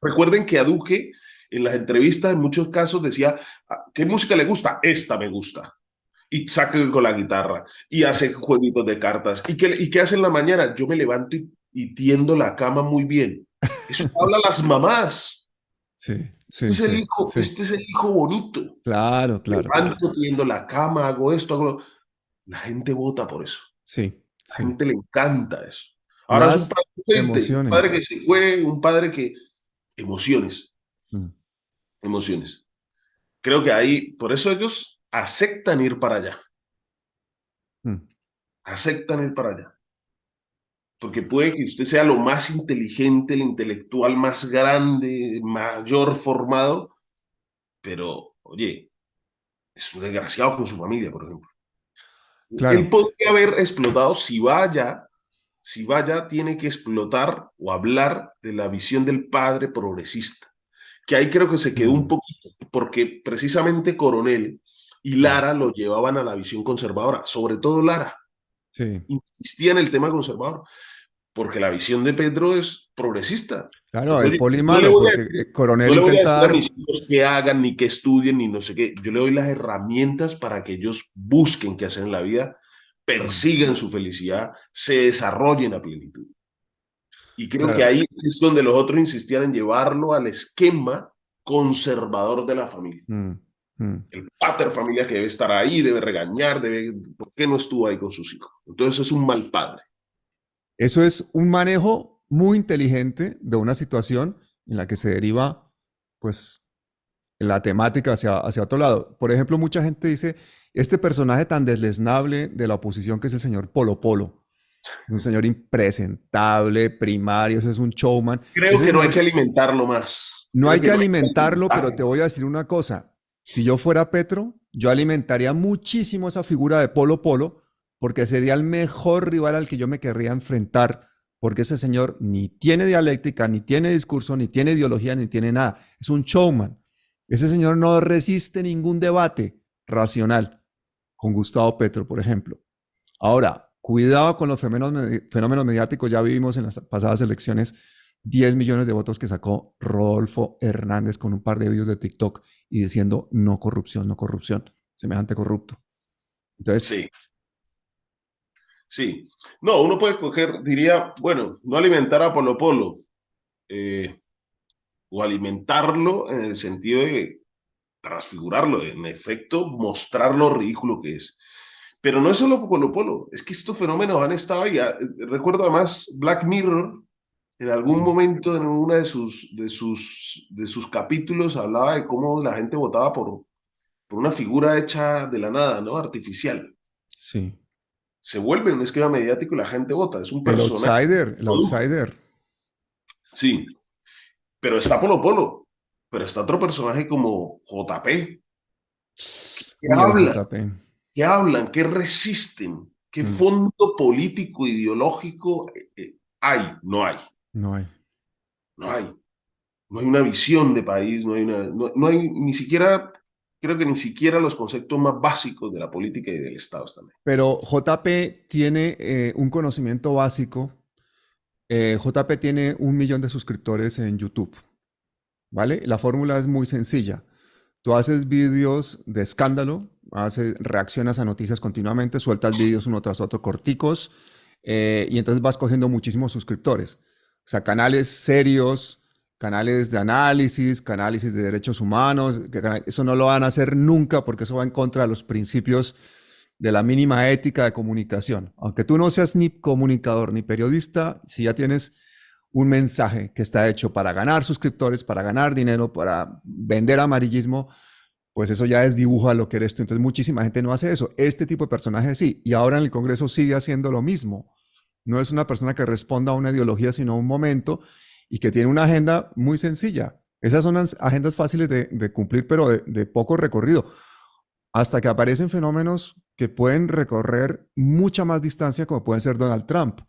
Speaker 2: recuerden que a Duque en las entrevistas en muchos casos decía, "Ah, ¿qué música le gusta? Esta me gusta. Y saca con la guitarra y hace jueguitos de cartas. ¿Y qué hace en la mañana? Yo me levanto y tiendo la cama muy bien. Eso habla a las mamás.
Speaker 1: sí, sí, sí, sí.
Speaker 2: Este es el hijo bonito.
Speaker 1: Claro, claro, claro.
Speaker 2: Levanto, tiendo la cama, hago esto, hago lo... La gente vota por eso.
Speaker 1: Sí,
Speaker 2: La
Speaker 1: sí.
Speaker 2: gente le encanta eso. Ahora es un
Speaker 1: Las
Speaker 2: padre ausente, un padre
Speaker 1: emociones.
Speaker 2: que se fue, un padre que... Emociones,
Speaker 1: Mm,
Speaker 2: emociones. Creo que ahí, por eso ellos aceptan ir para allá,
Speaker 1: mm,
Speaker 2: aceptan ir para allá. Porque puede que usted sea lo más inteligente, el intelectual más grande, mayor formado, pero, oye, es un desgraciado con su familia, por ejemplo. Él
Speaker 1: claro.
Speaker 2: podría haber explotado si vaya, tiene que explotar o hablar de la visión del padre progresista, que ahí creo que se quedó un
Speaker 1: Mm,
Speaker 2: poquito, porque precisamente Coronel y
Speaker 1: mm,
Speaker 2: Lara lo llevaban a la visión conservadora, sobre todo Lara,
Speaker 1: sí.
Speaker 2: insistía en el tema conservador, porque la visión de Pedro es progresista.
Speaker 1: Claro,
Speaker 2: Entonces,
Speaker 1: el
Speaker 2: oye,
Speaker 1: poli
Speaker 2: no le
Speaker 1: malo,
Speaker 2: voy a
Speaker 1: porque
Speaker 2: decir,
Speaker 1: Coronel
Speaker 2: no le voy a
Speaker 1: intenta
Speaker 2: decir a mis
Speaker 1: dar.
Speaker 2: hijos que hagan, ni que estudien, ni no sé qué. Yo le doy las herramientas para que ellos busquen qué hacer en la vida,
Speaker 1: Mm,
Speaker 2: persigan su felicidad, se desarrollen a plenitud. Y creo que
Speaker 1: claro.
Speaker 2: ahí es donde los otros insistían en llevarlo al esquema conservador de la familia.
Speaker 1: Mm, mm.
Speaker 2: El pater familia que debe estar ahí, debe regañar, debe, ¿por qué no estuvo ahí con sus hijos? Entonces es un mal padre.
Speaker 1: Eso es un manejo muy inteligente de una situación en la que se deriva, pues, la temática hacia otro lado. Por ejemplo, mucha gente dice, este personaje tan deslesnable de la oposición que es el señor Polo Polo, es un señor impresentable, primario, ese es un showman.
Speaker 2: Creo
Speaker 1: Ese
Speaker 2: que no hay que
Speaker 1: señor
Speaker 2: alimentarlo más.
Speaker 1: no
Speaker 2: Creo
Speaker 1: hay
Speaker 2: que
Speaker 1: que
Speaker 2: no hay que
Speaker 1: alimentarlo, pero te
Speaker 2: alimentarlo.
Speaker 1: voy a decir una cosa. Si yo fuera Petro, yo alimentaría muchísimo esa figura de Polo Polo, porque sería el mejor rival al que yo me querría enfrentar, porque ese señor ni tiene dialéctica, ni tiene discurso, ni tiene ideología, ni tiene nada. Es un showman. Ese señor no resiste ningún debate racional con Gustavo Petro, por ejemplo. Ahora, cuidado con los fenómenos mediáticos. Ya vivimos en las pasadas elecciones 10 millones de votos que sacó Rodolfo Hernández con un par de videos de TikTok y diciendo no corrupción, no corrupción, semejante corrupto. Entonces,
Speaker 2: Sí, sí. No, uno puede coger, diría, bueno, no alimentar a Polo Polo, eh, o alimentarlo en el sentido de transfigurarlo, en efecto, mostrar lo ridículo que es. Pero no es solo Polo Polo, es que estos fenómenos han estado ahí. Recuerdo además Black Mirror, en algún momento en uno de sus capítulos hablaba de cómo la gente votaba por una figura hecha de la nada, ¿no? Artificial.
Speaker 1: sí,
Speaker 2: Se vuelve un esquema mediático y la gente vota. Es un
Speaker 1: el
Speaker 2: personaje.
Speaker 1: outsider, el outsider.
Speaker 2: Sí, pero está Polo Polo, pero está otro personaje como JP, que
Speaker 1: Uy, el
Speaker 2: hablan,
Speaker 1: JP.
Speaker 2: que hablan, que resisten, qué
Speaker 1: Mm,
Speaker 2: fondo político, ideológico hay, no hay,
Speaker 1: no hay.
Speaker 2: no hay. No hay una visión de país, no hay ni siquiera, creo que ni siquiera los conceptos más básicos de la política y del Estado están ahí.
Speaker 1: Pero JP tiene un conocimiento básico. JP tiene 1 millón de suscriptores en YouTube, ¿vale? La fórmula es muy sencilla. Tú haces vídeos de escándalo, reaccionas a noticias continuamente, sueltas vídeos uno tras otro corticos y entonces vas cogiendo muchísimos suscriptores. O sea, canales serios, canales de análisis de derechos humanos, eso no lo van a hacer nunca porque eso va en contra de los principios de la mínima ética de comunicación. Aunque tú no seas ni comunicador ni periodista, si ya tienes un mensaje que está hecho para ganar suscriptores, para ganar dinero, para vender amarillismo, pues eso ya desdibuja lo que eres tú. Entonces muchísima gente no hace eso. Este tipo de personajes sí. Y ahora en el Congreso sigue haciendo lo mismo. No es una persona que responda a una ideología, sino a un momento y que tiene una agenda muy sencilla. Esas son agendas fáciles de cumplir, pero de poco recorrido. Hasta que aparecen fenómenos que pueden recorrer mucha más distancia, como pueden ser Donald Trump.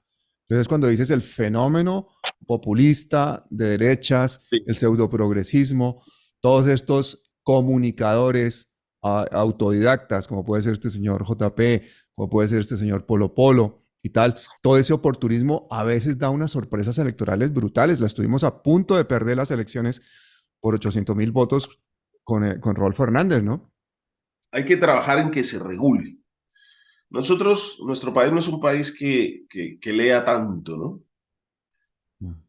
Speaker 1: Entonces, cuando dices el fenómeno populista de derechas,
Speaker 2: Sí.
Speaker 1: el pseudoprogresismo, todos estos comunicadores autodidactas, como puede ser este señor JP, como puede ser este señor Polo Polo y tal, todo ese oportunismo a veces da unas sorpresas electorales brutales. La estuvimos a punto de perder las elecciones por 800,000 votos con Rodolfo Hernández, ¿no?
Speaker 2: Hay que trabajar en que se regule. Nuestro país no es un país que lea tanto, ¿no?
Speaker 1: Mm.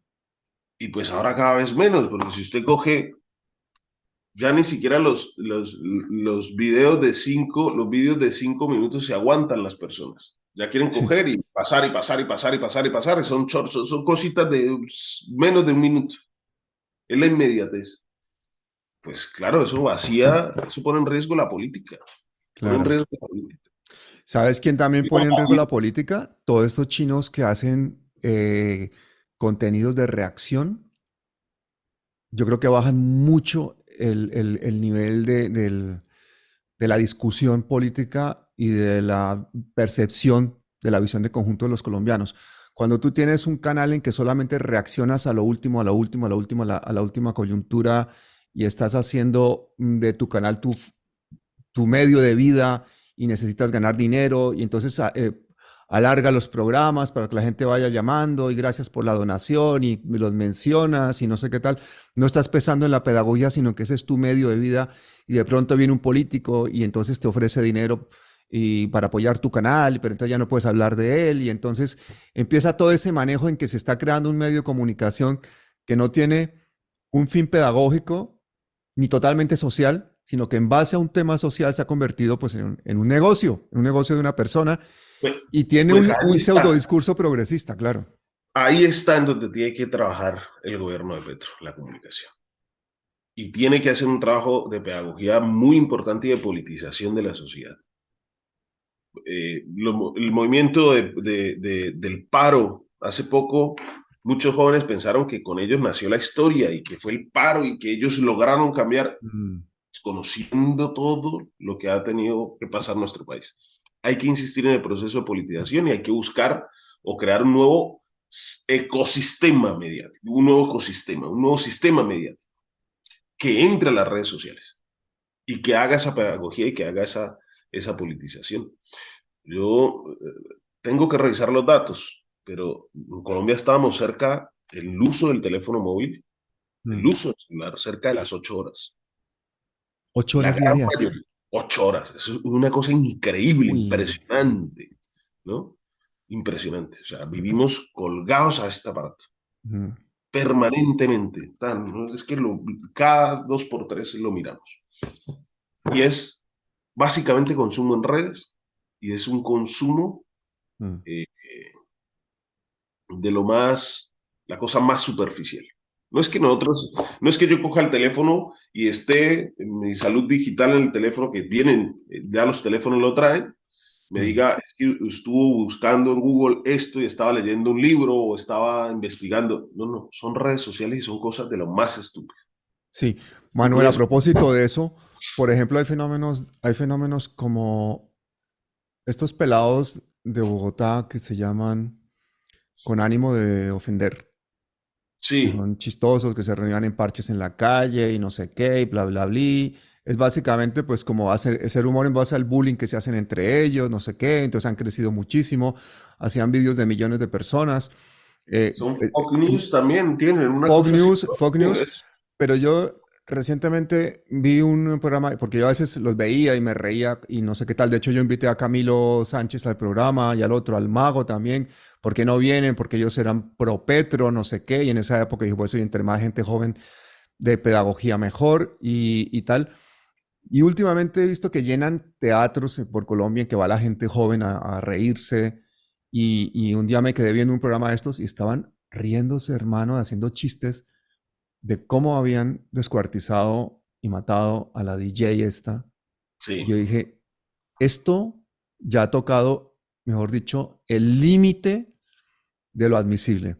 Speaker 2: Y pues ahora cada vez menos, porque si usted coge, ya ni siquiera los videos los vídeos de 5 minutos se aguantan las personas. Ya quieren
Speaker 1: Sí,
Speaker 2: coger y pasar y pasar y pasar y pasar y pasar. Son shorts, son cositas de menos de un minuto. Es la inmediatez. Pues claro, eso pone en riesgo la política. Pone en
Speaker 1: claro.
Speaker 2: riesgo la política.
Speaker 1: ¿Sabes quién también
Speaker 2: Y
Speaker 1: pone en riesgo la política? Todos estos chinos que hacen contenidos de reacción. Yo creo que bajan mucho el nivel de la discusión política y de la percepción de la visión de conjunto de los colombianos. Cuando tú tienes un canal en que solamente reaccionas a lo último, a lo último, a lo último, a la última coyuntura y estás haciendo de tu canal tu medio de vida y necesitas ganar dinero y entonces alarga los programas para que la gente vaya llamando y gracias por la donación y los mencionas y no sé qué tal. No estás pensando en la pedagogía, sino que ese es tu medio de vida y de pronto viene un político y entonces te ofrece dinero y para apoyar tu canal, pero entonces ya no puedes hablar de él y entonces empieza todo ese manejo en que se está creando un medio de comunicación que no tiene un fin pedagógico ni totalmente social, sino que en base a un tema social se ha convertido pues, en un negocio de una persona
Speaker 2: pues,
Speaker 1: y tiene
Speaker 2: pues
Speaker 1: un pseudo discurso progresista, claro.
Speaker 2: ahí está en donde tiene que trabajar el gobierno de Petro, la comunicación. Y tiene que hacer un trabajo de pedagogía muy importante y de politización de la sociedad. El movimiento del paro, hace poco, muchos jóvenes pensaron que con ellos nació la historia y que fue el paro y que ellos lograron cambiar,
Speaker 1: Mm,
Speaker 2: conociendo todo lo que ha tenido que pasar nuestro país. Hay que insistir en el proceso de politización y hay que buscar o crear un nuevo ecosistema mediático, un nuevo sistema mediático que entre a las redes sociales y que haga esa pedagogía y que haga esa politización. Yo tengo que revisar los datos, pero en Colombia estábamos cerca del uso del teléfono móvil, el
Speaker 1: mm.
Speaker 2: uso del celular, cerca de las 8 horas.
Speaker 1: 8 horas
Speaker 2: La gran
Speaker 1: diarias.
Speaker 2: mayoría, 8 horas. Eso es una cosa increíble,
Speaker 1: Uy.
Speaker 2: impresionante, ¿no? Impresionante. O sea, vivimos colgados a este aparato,
Speaker 1: Mm.
Speaker 2: permanentemente. ¿No? Es que cada 2 por 3 lo miramos. Y es básicamente consumo en redes y es un consumo
Speaker 1: Mm.
Speaker 2: eh, de la cosa más superficial. No es que yo coja el teléfono y esté en mi salud digital en el teléfono, que vienen, ya los teléfonos lo traen, me
Speaker 1: Mm.
Speaker 2: diga, es que estuvo buscando en Google esto y estaba leyendo un libro o estaba investigando. No, no, son redes sociales y son cosas de lo más estúpido.
Speaker 1: Sí,
Speaker 2: Un
Speaker 1: Manuel, a
Speaker 2: riesgo.
Speaker 1: propósito de eso, por ejemplo, hay fenómenos como estos pelados de Bogotá que se llaman con ánimo de ofender, que
Speaker 2: Sí,
Speaker 1: son chistosos, que se reunían en parches en la calle y no sé qué, y bla, bla, bla. Es básicamente pues como hacer humor en base al bullying que se hacen entre ellos, no sé qué, entonces han crecido muchísimo, hacían vídeos de millones de personas. Eh,
Speaker 2: son
Speaker 1: eh,
Speaker 2: fake news también, tienen una
Speaker 1: Fox
Speaker 2: cosa así.
Speaker 1: News, Fox News, pero yo Recientemente vi un programa, porque yo a veces los veía y me reía y no sé qué tal. De hecho, yo invité a Camilo Sánchez al programa y al otro, al Mago también. ¿Por qué no vienen? Porque ellos eran pro Petro, no sé qué. Y en esa época dije, pues soy entre más gente joven de pedagogía mejor y tal. Y últimamente he visto que llenan teatros por Colombia en que va la gente joven a reírse. Y un día me quedé viendo un programa de estos y estaban riéndose, hermano, haciendo chistes de cómo habían descuartizado y matado a la DJ esta.
Speaker 2: Sí.
Speaker 1: Yo dije, esto ya ha tocado, mejor dicho, el límite de lo admisible.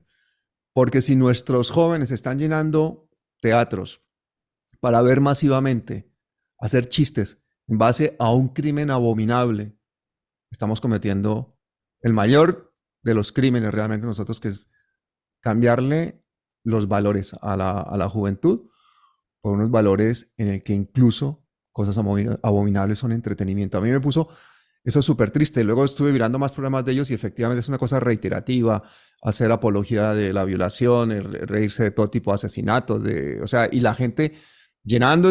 Speaker 1: Porque si nuestros jóvenes están llenando teatros para ver masivamente, hacer chistes en base a un crimen abominable, estamos cometiendo el mayor de los crímenes realmente nosotros, que es cambiarle los valores a la juventud por unos valores en el que incluso cosas abominables son entretenimiento. A mí me puso eso súper triste. Luego estuve mirando más programas de ellos y efectivamente es una cosa reiterativa, hacer apología de la violación, reírse de todo tipo de asesinatos, o sea, y la gente llenando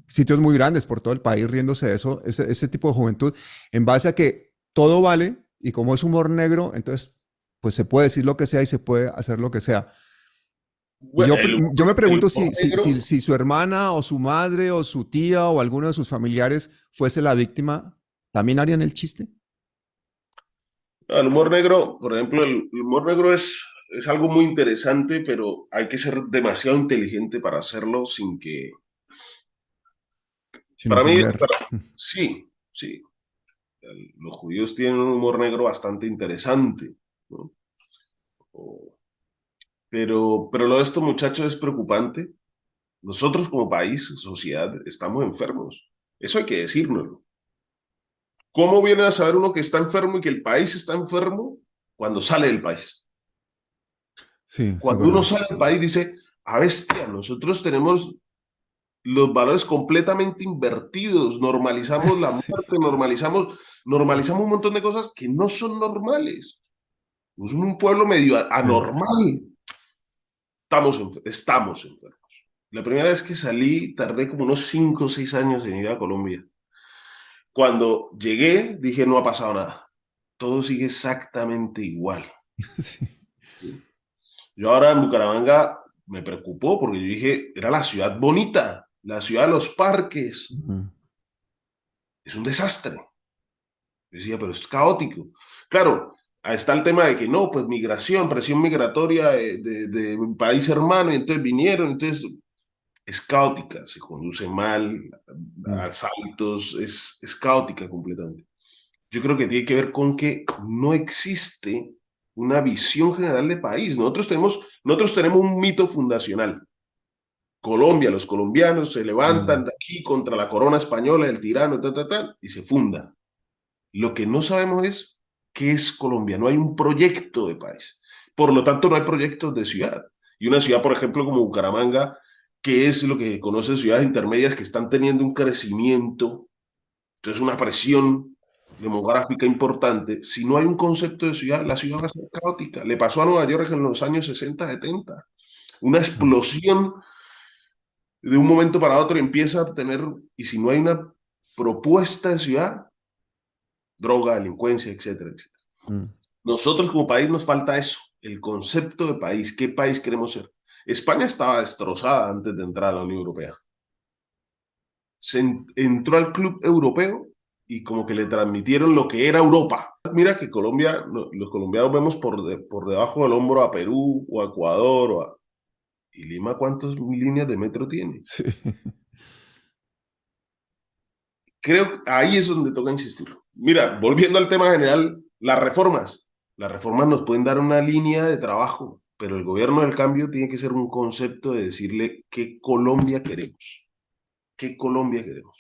Speaker 1: sitios muy grandes por todo el país riéndose de eso, ese tipo de juventud, en base a que todo vale y como es humor negro, entonces pues se puede decir lo que sea y se puede hacer lo que sea. Y
Speaker 2: Bueno,
Speaker 1: yo me
Speaker 2: el
Speaker 1: pregunto
Speaker 2: humor negro,
Speaker 1: si su hermana o su madre o su tía o alguno de sus familiares fuese la víctima, ¿también harían el chiste?
Speaker 2: el humor negro, por ejemplo, el humor negro es algo muy interesante, pero hay que ser demasiado inteligente para hacerlo sin que...
Speaker 1: Sin
Speaker 2: Para mí,
Speaker 1: ofender.
Speaker 2: sí, sí. Los judíos tienen un humor negro bastante interesante, ¿no? O- pero lo de estos muchachos es preocupante. Nosotros como país, sociedad, estamos enfermos. Eso hay que decirnoslo. ¿Cómo viene a saber uno que está enfermo y que el país está enfermo cuando sale del país?
Speaker 1: Sí, eso es
Speaker 2: Cuando uno
Speaker 1: verdad.
Speaker 2: sale del país dice, a bestia, nosotros tenemos los valores completamente invertidos, normalizamos la
Speaker 1: Sí,
Speaker 2: muerte, normalizamos un montón de cosas que no son normales. Somos un pueblo medio
Speaker 1: sí.
Speaker 2: anormal. Estamos enfermos. La primera vez que salí, tardé como unos 5 o 6 años en ir a Colombia. Cuando llegué, dije, no ha pasado nada. Todo sigue exactamente igual.
Speaker 1: Sí.
Speaker 2: Yo ahora en Bucaramanga me preocupó porque yo dije, era la ciudad bonita, la ciudad de los parques.
Speaker 1: Ujú.
Speaker 2: Es un desastre. Decía, pero es caótico. Claro, ahí está el tema de que no, pues migración, presión migratoria de un país hermano, y entonces vinieron, entonces es caótica, se conduce mal,
Speaker 1: Mm.
Speaker 2: asaltos, es caótica completamente. Yo creo que tiene que ver con que no existe una visión general de país. Nosotros tenemos un mito fundacional. Colombia, los colombianos se levantan
Speaker 1: Mm.
Speaker 2: de aquí contra la corona española, el tirano, tal, tal, tal, y se funda. Lo que no sabemos es qué es Colombia. No hay un proyecto de país. Por lo tanto, no hay proyectos de ciudad. Y una ciudad, por ejemplo, como Bucaramanga, que es lo que conocen ciudades intermedias que están teniendo un crecimiento, entonces una presión demográfica importante. Si no hay un concepto de ciudad, la ciudad va a ser caótica. Le pasó a Nueva York en los años 60, 70. Una
Speaker 1: Mm.
Speaker 2: explosión de un momento para otro empieza a tener, y si no hay una propuesta de ciudad, droga, delincuencia, etcétera, etcétera.
Speaker 1: Mm.
Speaker 2: Nosotros como país nos falta eso, el concepto de país, qué país queremos ser. España estaba destrozada antes de entrar a la Unión Europea. Entró al club europeo y como que le transmitieron lo que era Europa. Mira que Colombia, los colombianos vemos por debajo del hombro a Perú o a Ecuador ¿y Lima cuántas líneas de metro tiene?
Speaker 1: Sí.
Speaker 2: Creo que ahí es donde toca insistir. Mira, volviendo al tema general, las reformas nos pueden dar una línea de trabajo, pero el gobierno del cambio tiene que ser un concepto de decirle qué Colombia queremos, qué Colombia queremos.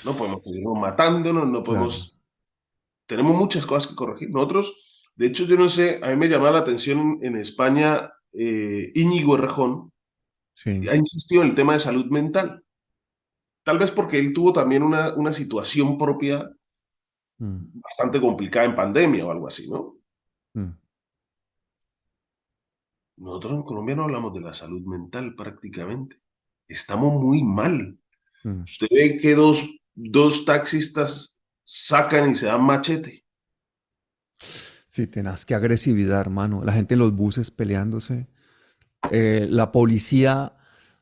Speaker 2: No podemos seguirnos matándonos, no
Speaker 1: Claro.
Speaker 2: podemos, tenemos muchas cosas que corregir. Nosotros, de hecho, yo no sé, a mí me llamaba la atención en España, Íñigo Errejón
Speaker 1: Sí.
Speaker 2: ha insistido en el tema de salud mental, tal vez porque él tuvo también una situación propia
Speaker 1: Mm.
Speaker 2: bastante complicada en pandemia o algo así, ¿no?
Speaker 1: Mm.
Speaker 2: nosotros en Colombia no hablamos de la salud mental prácticamente. Estamos muy mal.
Speaker 1: Mm.
Speaker 2: Usted ve que dos taxistas sacan y se dan machete.
Speaker 1: Sí, tenaz, qué agresividad, hermano. La gente en los buses peleándose. La policía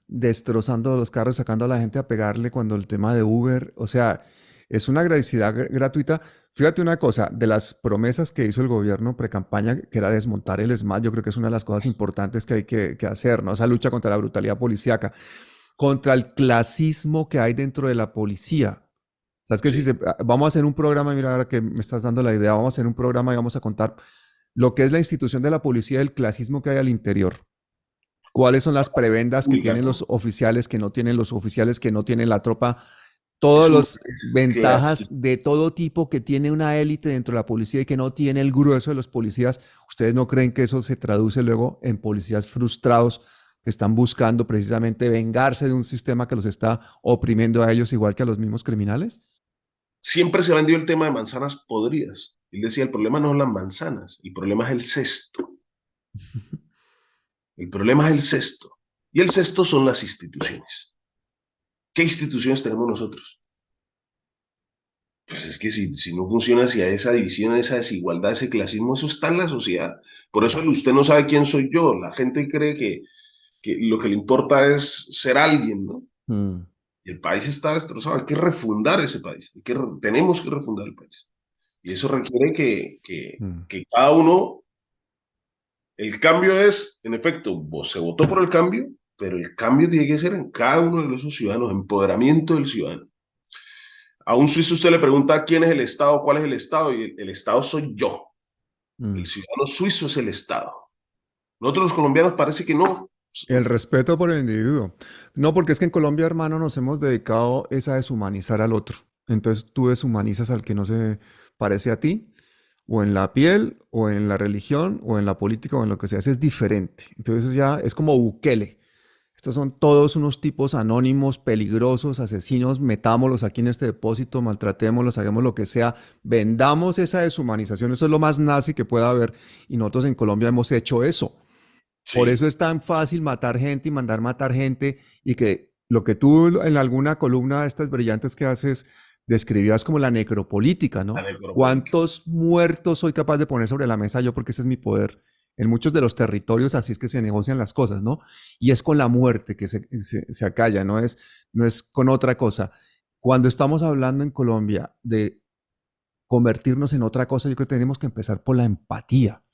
Speaker 1: destrozando los carros, sacando a la gente a pegarle cuando el tema de Uber. O sea, es una agresividad gratuita. Fíjate una cosa, de las promesas que hizo el gobierno pre-campaña, que era desmontar el ESMAD, yo creo que es una de las cosas importantes que hay que hacer, ¿no? Esa lucha contra la brutalidad policíaca, contra el clasismo que hay dentro de la policía. Sabes que si
Speaker 2: Sí.
Speaker 1: vamos a hacer un programa, mira, ahora que me estás dando la idea, vamos a hacer un programa y vamos a contar lo que es la institución de la policía y el clasismo que hay al interior. ¿Cuáles son las prebendas que
Speaker 2: Pública,
Speaker 1: tienen los
Speaker 2: ¿no?
Speaker 1: oficiales, que no tienen los oficiales, que no tienen la tropa?
Speaker 2: Es
Speaker 1: Todas
Speaker 2: un
Speaker 1: las ventajas
Speaker 2: clásico.
Speaker 1: de todo tipo que tiene una élite dentro de la policía y que no tiene el grueso de los policías. ¿Ustedes no creen que eso se traduce luego en policías frustrados que están buscando precisamente vengarse de un sistema que los está oprimiendo a ellos igual que a los mismos criminales?
Speaker 2: Siempre se vendió el tema de manzanas podridas. Él decía, el problema no son las manzanas, el problema es el cesto. El problema es el cesto. Y el cesto son las instituciones. ¿Qué instituciones tenemos nosotros? Pues es que si no funciona hacia esa división, esa desigualdad, ese clasismo, eso está en la sociedad. Por eso usted no sabe quién soy yo. La gente cree que lo que le importa es ser alguien, ¿no?
Speaker 1: Mm,
Speaker 2: Y el país está destrozado. Hay que refundar ese país. Tenemos que refundar el país. Y eso requiere
Speaker 1: mm.
Speaker 2: que cada uno, el cambio es, en efecto, se votó por el cambio, pero el cambio tiene que ser en cada uno de esos ciudadanos, empoderamiento del ciudadano. A un suizo usted le pregunta quién es el Estado, cuál es el Estado, y el Estado soy yo. El
Speaker 1: Mm.
Speaker 2: ciudadano suizo es el Estado. Nosotros los colombianos parece que no.
Speaker 1: El respeto por el individuo. No, porque es que en Colombia, hermano, nos hemos dedicado es a deshumanizar al otro. Entonces tú deshumanizas al que no se parece a ti, o en la piel, o en la religión, o en la política, o en lo que sea. Es diferente. Entonces ya es como Bukele. Estos son todos unos tipos anónimos, peligrosos, asesinos. Metámoslos aquí en este depósito, maltratémoslos, hagamos lo que sea. Vendamos esa deshumanización. Eso es lo más nazi que pueda haber. Y nosotros en Colombia hemos hecho eso. Por
Speaker 2: Sí,
Speaker 1: eso es tan fácil matar gente y mandar matar gente y que lo que tú en alguna columna de estas brillantes que haces describías como la necropolítica,
Speaker 2: la
Speaker 1: ¿no?
Speaker 2: necropolítica.
Speaker 1: ¿Cuántos muertos soy capaz de poner sobre la mesa yo? Porque ese es mi poder. En muchos de los territorios así es que se negocian las cosas, ¿no? Y es con la muerte que se acalla, no es con otra cosa. Cuando estamos hablando en Colombia de convertirnos en otra cosa, yo creo que tenemos que empezar por la empatía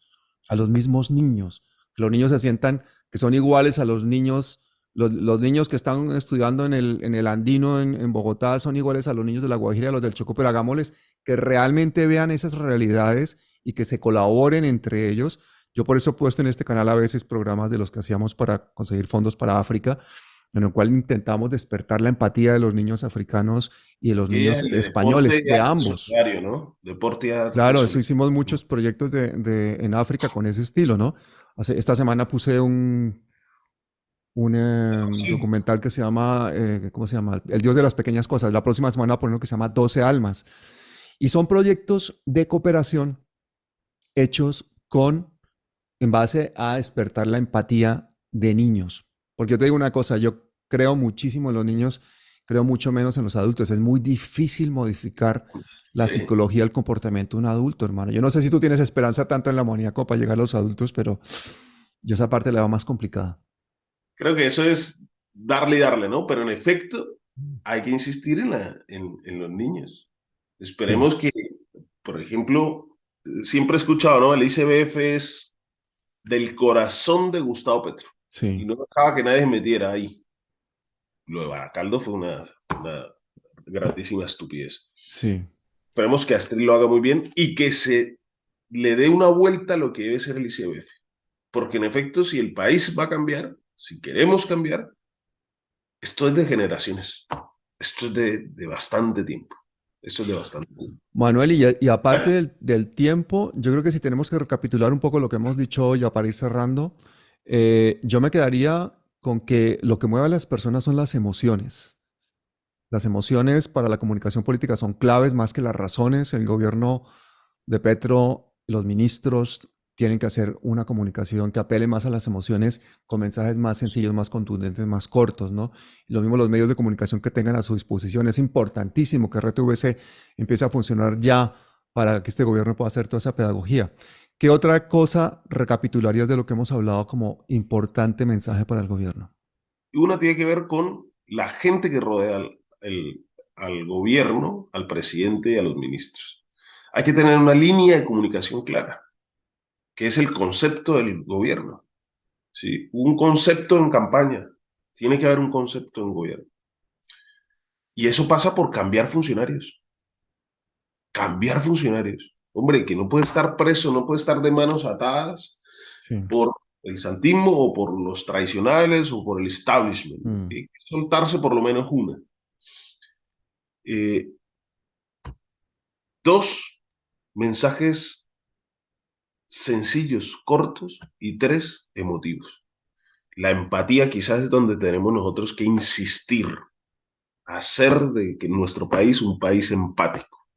Speaker 1: a los mismos niños, que los niños se sientan que son iguales a los niños, los niños que están estudiando en el Andino, en Bogotá, son iguales a los niños de La Guajira, a los del Chocó, pero hagámosles que realmente vean esas realidades y que se colaboren entre ellos. Yo por eso he puesto en este canal a veces programas de los que hacíamos para conseguir fondos para África, en el cual intentamos despertar la empatía de los niños africanos y de los
Speaker 2: Y
Speaker 1: niños
Speaker 2: el de deporte
Speaker 1: españoles,
Speaker 2: y
Speaker 1: de
Speaker 2: arte
Speaker 1: ambos.
Speaker 2: solidario, ¿no? Deporte y arte
Speaker 1: Claro, eso
Speaker 2: solidario.
Speaker 1: hicimos muchos proyectos en África con ese estilo, ¿no? Esta semana puse un
Speaker 2: Sí.
Speaker 1: documental que se llama, ¿cómo se llama? El Dios de las Pequeñas Cosas. La próxima semana voy a poner uno que se llama 12 Almas. Y son proyectos de cooperación hechos en base a despertar la empatía de niños. Porque yo te digo una cosa, yo creo muchísimo en los niños, creo mucho menos en los adultos. Es muy difícil modificar la
Speaker 2: Sí.
Speaker 1: psicología, el comportamiento de un adulto, hermano. Yo no sé si tú tienes esperanza tanto en la amoníaco para llegar a los adultos, pero yo esa parte la veo más complicada.
Speaker 2: Creo que eso es darle y darle, ¿no? Pero en efecto, hay que insistir en los niños.
Speaker 1: Sí,
Speaker 2: Esperemos que, por ejemplo, siempre he escuchado, ¿no? El ICBF es del corazón de Gustavo Petro. Y
Speaker 1: sí,
Speaker 2: no dejaba que nadie se metiera ahí. Lo de Baracaldo fue una grandísima estupidez.
Speaker 1: sí.
Speaker 2: Esperemos que Astrid lo haga muy bien y que se le dé una vuelta a lo que debe ser el ICBF. Porque en efecto, si el país va a cambiar, si queremos cambiar, esto es de generaciones. Esto es de bastante tiempo. Esto es de bastante tiempo.
Speaker 1: Manuel, y aparte del tiempo, yo creo que si tenemos que recapitular un poco lo que hemos dicho hoy ya para ir cerrando, yo me quedaría con que lo que mueve a las personas son las emociones. Las emociones para la comunicación política son claves más que las razones. El gobierno de Petro, los ministros, tienen que hacer una comunicación que apele más a las emociones con mensajes más sencillos, más contundentes, más cortos, ¿no? Lo mismo los medios de comunicación que tengan a su disposición. Es importantísimo que RTVC empiece a funcionar ya para que este gobierno pueda hacer toda esa pedagogía. ¿Qué otra cosa recapitularías de lo que hemos hablado como importante mensaje para el gobierno?
Speaker 2: Y una tiene que ver con la gente que rodea al gobierno, al presidente y a los ministros. Hay que tener una línea de comunicación clara, que es el concepto del gobierno. ¿Sí? Un concepto en campaña. Tiene que haber un concepto en gobierno. Y eso pasa por cambiar funcionarios. Cambiar funcionarios. Hombre, que no puede estar preso, no puede estar de manos atadas
Speaker 1: Sí.
Speaker 2: por el santismo o por los tradicionales o por el establishment. Hay que soltarse por lo menos una. Eh, Dos, mensajes sencillos, cortos, y tres, emotivos. La empatía quizás es donde tenemos nosotros que insistir, hacer de que nuestro país un país empático.